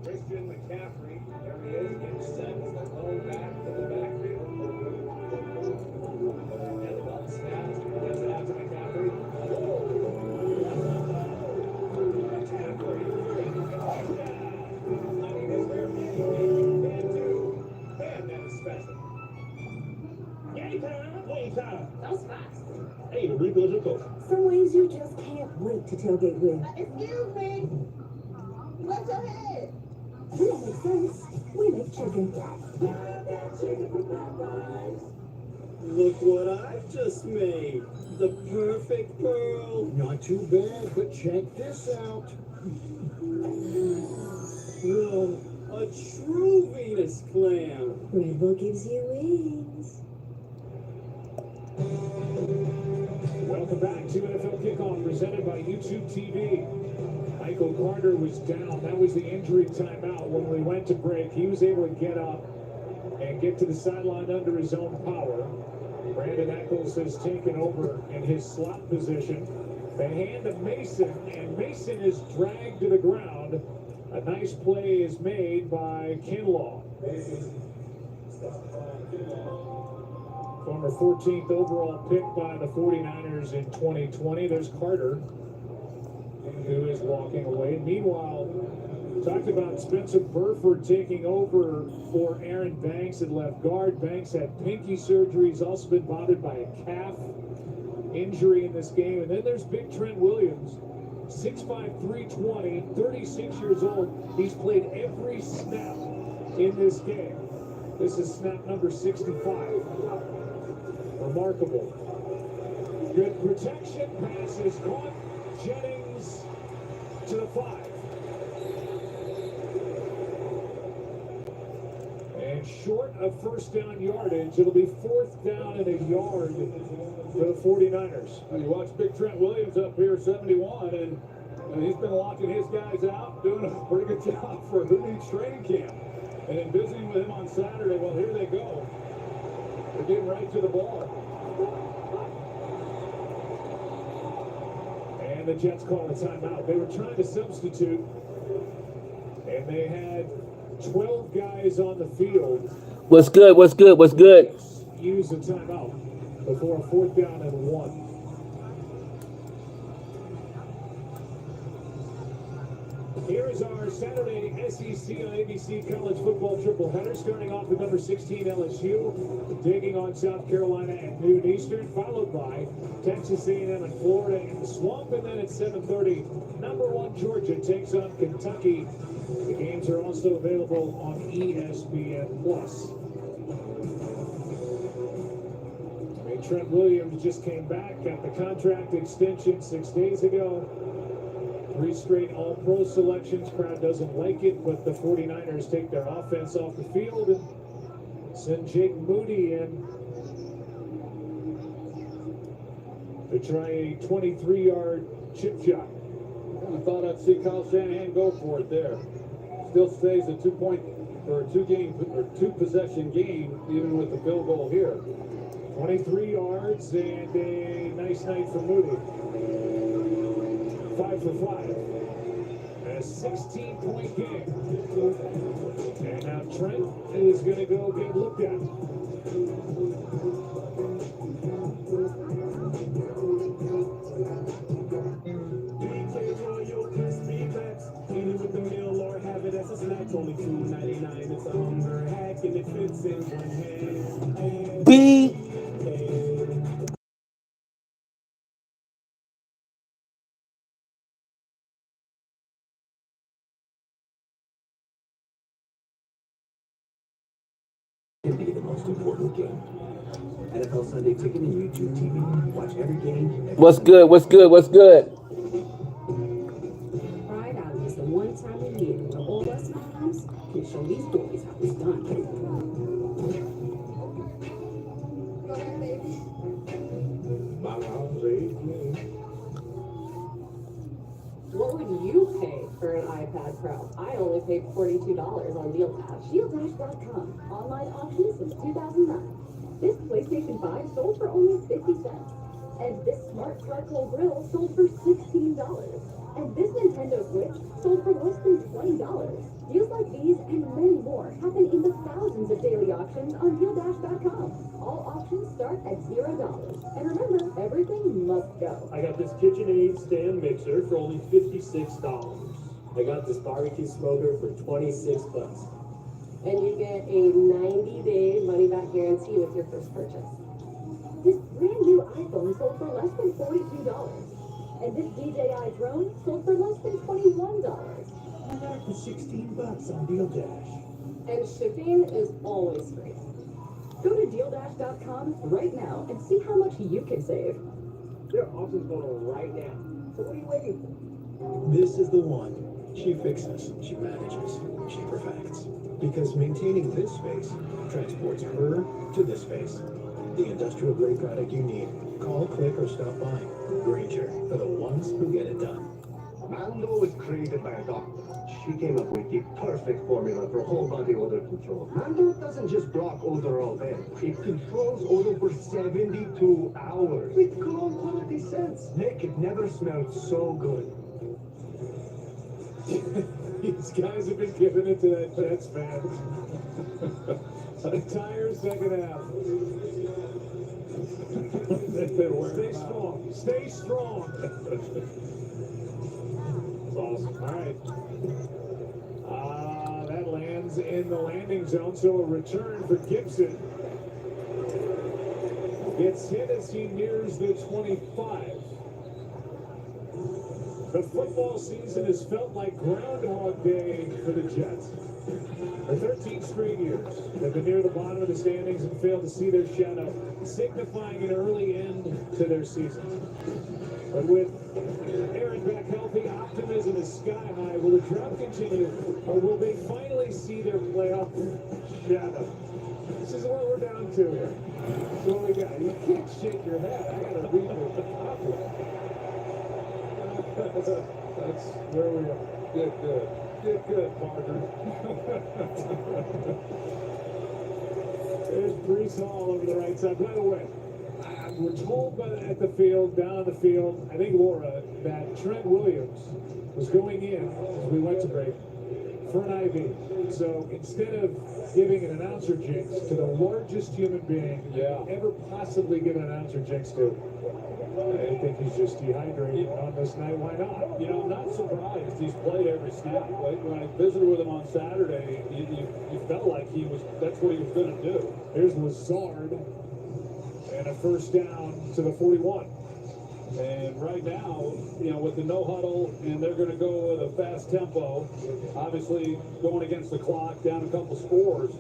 Speaker 1: Christian McCaffrey, there he is, getting set as the low back to the backfield. And the ball snaps, gets it out to McCaffrey.
Speaker 9: That was fast.
Speaker 19: Hey, the blue goes coach.
Speaker 6: Some ways you just can't wait to tailgate with.
Speaker 10: Excuse me. What's your head?
Speaker 6: We don't make sense. We make chicken.
Speaker 3: Look what I've just made. The perfect pearl.
Speaker 17: Not too bad, but check this out.
Speaker 3: Whoa, a true Venus clam.
Speaker 6: Red Bull gives you wings.
Speaker 1: Welcome back to NFL Kickoff, presented by YouTube TV. Michael Carter was down. That was the injury timeout. When we went to break, he was able to get up and get to the sideline under his own power. Brandon Eccles has taken over in his slot position. The hand of Mason, and Mason is dragged to the ground. A nice play is made by Kinlaw. Former 14th overall pick by the 49ers in 2020. There's Carter, who is walking away. Meanwhile, talked about Spencer Burford taking over for Aaron Banks at left guard. Banks had pinky surgery. He's also been bothered by a calf injury in this game. And then there's Big Trent Williams, 6'5", 320, 36 years old. He's played every snap in this game. This is snap number 65. Remarkable. Good protection. Pass is caught. Jennings to the 5. And short of first down yardage, it'll be 4th down and a yard for the 49ers.
Speaker 2: You watch Big Trent Williams up here, 71, and he's been locking his guys out, doing a pretty good job for who needs training camp. And then visiting with him on Saturday, well, here they go. They're getting right to the ball.
Speaker 1: And the Jets call a timeout. They were trying to substitute, and they had 12 guys on the field.
Speaker 4: What's good? What's good? What's good?
Speaker 1: Use a timeout before a 4th down and 1. Here is our Saturday SEC on ABC College Football tripleheader, starting off with number 16 LSU, taking on South Carolina at noon Eastern, followed by Texas A&M and Florida in the Swamp, and then at 7:30, number 1 Georgia takes on Kentucky. The games are also available on ESPN+. Trent Williams just came back, got the contract extension 6 days ago. 3 straight All-Pro selections. Crowd doesn't like it, but the 49ers take their offense off the field and send Jake Moody in. to try a 23-yard chip shot.
Speaker 2: I thought I'd see Kyle Shanahan go for it there. Still stays a 2-possession game, even with the field goal here.
Speaker 1: 23 yards and a nice night for Moody. 5 for 5. A 16-point game. And now Trent is going to go get looked at.
Speaker 19: With the meal or have it as a snack, only $2.99. It's a hunger hack and it fits in one hand.
Speaker 4: B.
Speaker 13: Can be the most important game. NFL Sunday Ticket and YouTube TV. Watch every game.
Speaker 4: What's good? What's good? What's good?
Speaker 14: Pride Alley is the one time a year where all us moms can show these boys how it's done.
Speaker 6: What would you pay for an iPad Pro? I only paid $42 on DealDash.
Speaker 5: DealDash.com. Online auction since 2009. This PlayStation 5 sold for only 50 cents. And this smart charcoal grill sold for $16. And this Nintendo Switch sold for less than $20. Deals like these and many more happen in the thousands of daily auctions on DealDash.com. All auctions start at $0. And remember, everything must go.
Speaker 3: I got this KitchenAid stand mixer for only $56. I got this barbecue smoker for $26.
Speaker 6: And you get a 90-day money-back guarantee with your first purchase.
Speaker 5: This brand new iPhone sold for less than $42. And this DJI drone sold for less than $21.
Speaker 19: I got it for $16 on DealDash.
Speaker 6: And shipping is always free.
Speaker 5: Go to DealDash.com right now and see how much you can save.
Speaker 3: There are auctions going on right now. So what are you waiting for?
Speaker 11: This is the one. She fixes, she manages, she perfects. Because maintaining this space transports her to this space. The industrial grade product you need. Call, click, or stop by. Granger, for the ones who get it done.
Speaker 3: Mando was created by a doctor. She came up with the perfect formula for whole body odor control. Mando doesn't just block odor all day. It controls odor for 72 hours. With cologne quality scents. Make it never smelled so good.
Speaker 1: These guys have been giving it to that Jets fan. An entire second half. Stay strong. Stay strong. That's awesome. All right. That lands in the landing zone, so a return for Gibson. Gets hit as he nears the 25. The football season has felt like Groundhog Day for the Jets. For 13 straight years, they've been near the bottom of the standings and failed to see their shadow, signifying an early end to their season. But with Aaron back healthy, optimism is sky high. Will the drought continue, or will they finally see their playoff shadow? This is what we're down to here. So we got, you can't shake your head. I got to read the copy. That's where we are.
Speaker 2: Good.
Speaker 1: Good, Parker. There's Brees Hall over the right side. By the way, we're told at the field, down the field, I think Laura, that Trent Williams was going in as we went to break for an IV. So instead of giving an announcer jinx to the largest human being ever possibly given an announcer jinx to, I think he's just dehydrated on this night. Why not?
Speaker 2: You know, I'm not surprised. He's played every snap. Like when I visited with him on Saturday, you felt like that's what he was going to do.
Speaker 1: Here's Lazard. And a first down to the 41.
Speaker 2: And right now, you know, with the no huddle, and they're going to go with a fast tempo, obviously going against the clock, down a couple scores.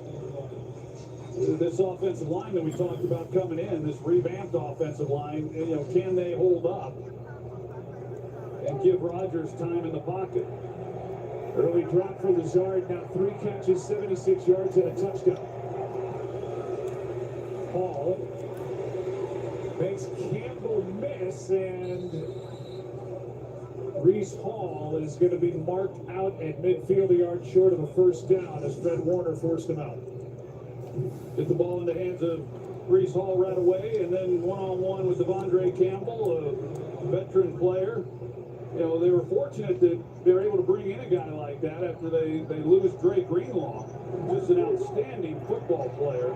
Speaker 2: This offensive line that we talked about coming in, this revamped offensive line, you know, can they hold up and give Rodgers time in the pocket?
Speaker 1: Early drop for Lazard, now 3 catches, 76 yards and a touchdown. Hall Makes Campbell miss, and Reese Hall is going to be marked out at midfield, a yard short of a first down as Fred Warner forced him out.
Speaker 2: Get the ball in the hands of Reese Hall right away, and then one-on-one with Devondre Campbell, a veteran player. You know, they were fortunate that they were able to bring in a guy like that after they lose Drake Greenlaw. Just an outstanding football player.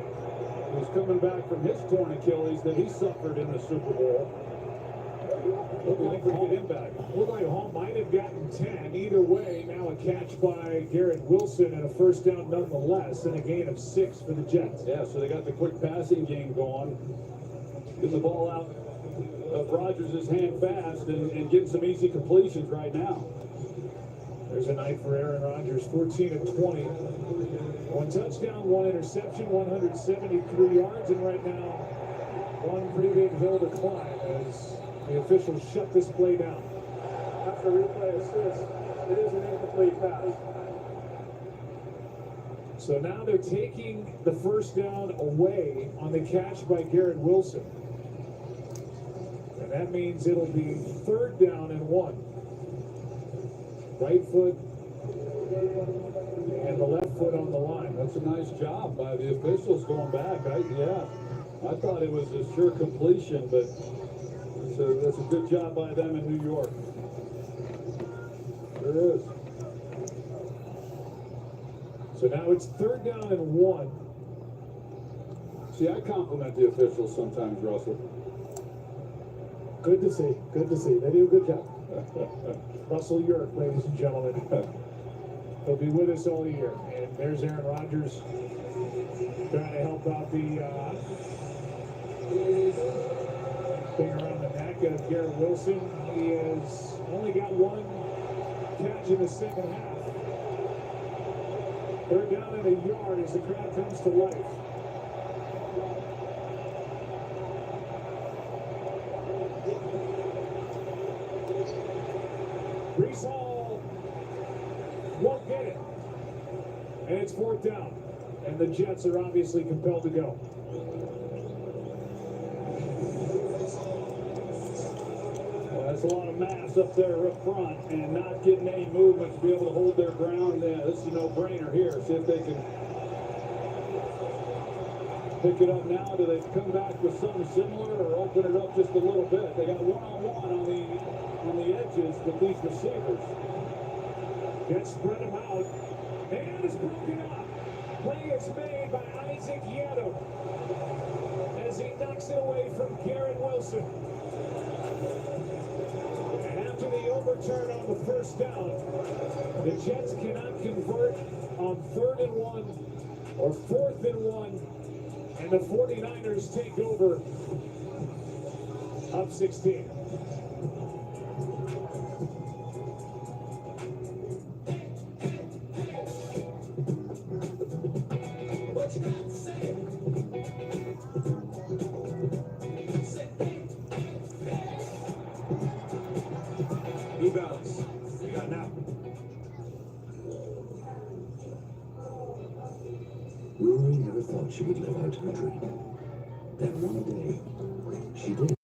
Speaker 2: He's coming back from his torn Achilles that he suffered in the Super Bowl. Looked like we get him back.
Speaker 1: Looked like Hall might have gotten 10. Either way, now a catch by Garrett Wilson and a first down nonetheless, and a gain of 6 for the Jets.
Speaker 2: Yeah, so they got the quick passing game going. Getting the ball out of Rodgers' hand fast and getting some easy completions right now.
Speaker 1: There's a night for Aaron Rodgers, 14 of 20. 1 touchdown, 1 interception, 173 yards, and right now, one pretty big hill to climb as the officials shut this play down.
Speaker 3: After replay assist, it is an incomplete pass.
Speaker 1: So now they're taking the first down away on the catch by Garrett Wilson. And that means it'll be 3rd down and 1. Right foot and the left foot on the line.
Speaker 2: That's a nice job by the officials going back. I thought it was a sure completion, but that's a good job by them in New York. There is.
Speaker 1: So now it's 3rd down and 1.
Speaker 2: See, I compliment the officials sometimes, Russell.
Speaker 1: Good to see. Good to see. They do a good job. Russell York, ladies and gentlemen. He'll be with us all year. And there's Aaron Rodgers trying to help out the thing around the neck of Garrett Wilson. He has only got 1 catch in the second half. 3rd down and a yard as the crowd comes to life. Reese Hall won't get it. And it's 4th down. And the Jets are obviously compelled to go.
Speaker 2: Well, that's a lot of mass up there up front and not getting any movement to be able to hold their ground. Yeah, this is a no-brainer here. See if they can pick it up now. Do they come back with something similar or open it up just a little bit? They got one-on-one on the edges with these receivers.
Speaker 1: Jets spread them out. And it's broken up. Play is made by Isaac Yaddo as he knocks it away from Garrett Wilson. And after the overturn on the first down, the Jets cannot convert on 3rd and 1 or 4th and 1, and the 49ers take over up 16.
Speaker 11: New Balance. We got now.
Speaker 23: Rory never thought she would live out her dream. Then one day, she did.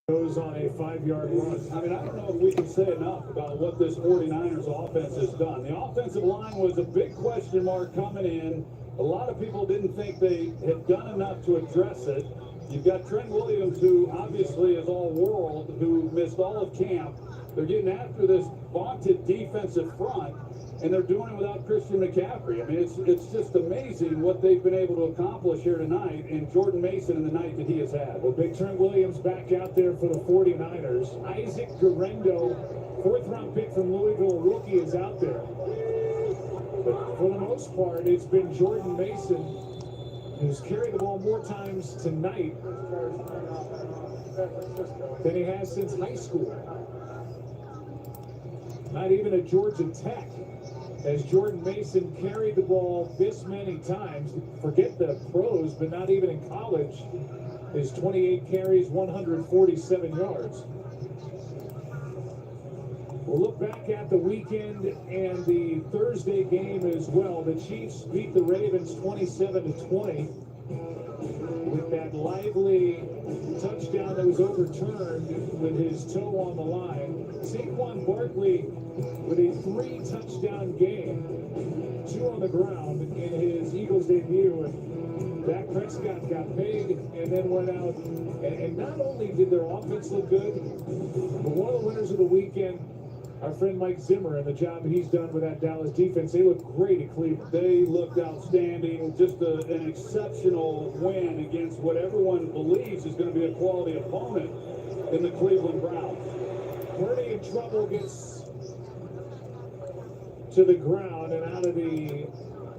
Speaker 1: goes on a 5-yard run.
Speaker 2: I mean, I don't know if we can say enough about what this 49ers offense has done. The offensive line was a big question mark coming in. A lot of people didn't think they had done enough to address it. You've got Trent Williams, who obviously is all-world, who missed all of camp. They're getting after this vaunted defensive front, and they're doing it without Christian McCaffrey. I mean, it's just amazing what they've been able to accomplish here tonight, and Jordan Mason in the night that he has had.
Speaker 1: Well, big Trent Williams back out there for the 49ers. Isaac Guerrero, 4th-round pick from Louisville, rookie, is out there. But for the most part, it's been Jordan Mason who's carried the ball more times tonight than he has since high school. Not even at Georgia Tech has Jordan Mason carried the ball this many times. Forget the pros, but not even in college. His 28 carries, 147 yards. We'll look back at the weekend and the Thursday game as well. The Chiefs beat the Ravens 27-20 with that lively touchdown that was overturned with his toe on the line. Saquon Barkley with a 3-touchdown game, 2 on the ground in his Eagles debut. And Dak Prescott got paid and then went out. And not only did their offense look good, but one of the winners of the weekend, our friend Mike Zimmer, and the job he's done with that Dallas defense, they look great at Cleveland.
Speaker 2: They looked outstanding. Just an exceptional win against what everyone believes is going to be a quality opponent in the Cleveland Browns.
Speaker 1: Purdy in trouble, gets to the ground and out of the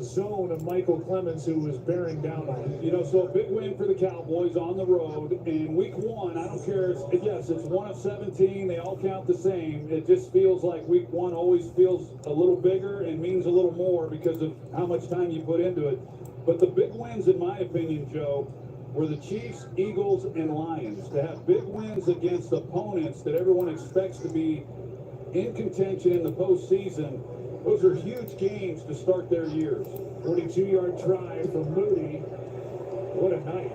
Speaker 1: zone of Michael Clemens, who was bearing down on him.
Speaker 2: You know, so a big win for the Cowboys on the road. In week 1, I don't care. Yes, it's 1 of 17. They all count the same. It just feels like week 1 always feels a little bigger and means a little more because of how much time you put into it. But the big wins, in my opinion, Joe, were the Chiefs, Eagles, and Lions. To have big wins against opponents that everyone expects to be in contention in the postseason, those are huge games to start their years.
Speaker 1: 42-yard try from Moody. What a night.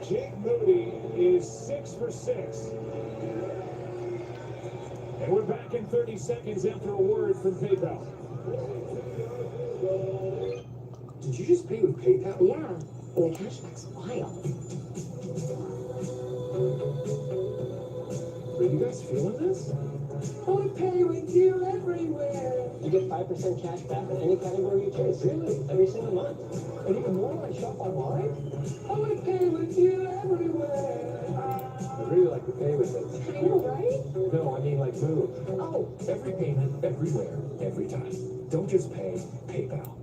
Speaker 1: Jake Moody is 6 for 6. And we're back in 30 seconds after a word from PayPal.
Speaker 11: Did you just pay with PayPal?
Speaker 6: Yeah, and the cashback's wild.
Speaker 11: Are you guys feeling this?
Speaker 15: I want to pay with you everywhere.
Speaker 16: You get 5% cash back on any category you choose. Really? Every single month. And even more when I shop online.
Speaker 15: I want to pay with you everywhere.
Speaker 11: I really like to pay with it.
Speaker 15: I know, right?
Speaker 11: No, I mean like move. Oh, every payment, everywhere, every time. Don't just pay, PayPal.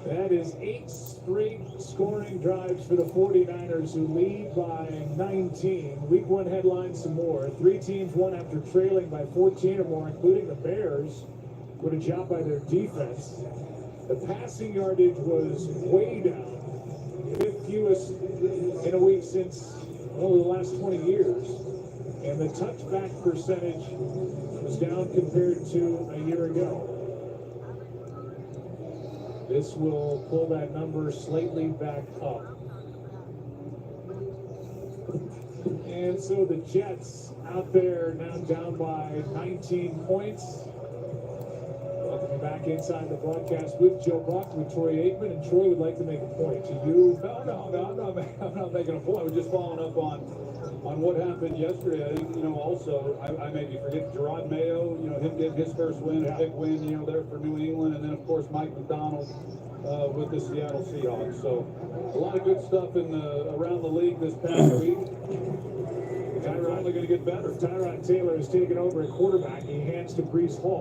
Speaker 1: That is 8 straight scoring drives for the 49ers, who lead by 19. Week 1 headlines some more. 3 teams won after trailing by 14 or more, including the Bears. What a job by their defense. The passing yardage was way down. 5th fewest in a week since only the last 20 years. And the touchback percentage was down compared to a year ago. This will pull that number slightly back up. And so the Jets out there now down by 19 points. Welcome back inside the broadcast with Joe Buck, with Troy Aikman, and Troy would like to make a point to you.
Speaker 2: No, I'm not making a point. We're just following up on what happened yesterday. I think, also, I maybe forget Gerard Mayo, him getting his first win, a big win, there for New England. And then, of course, Mike McDonald with the Seattle Seahawks. So a lot of good stuff around the league this past week. Tyrod only going to get better.
Speaker 1: Tyrod Taylor has taken over at quarterback. He hands to Breece Hall.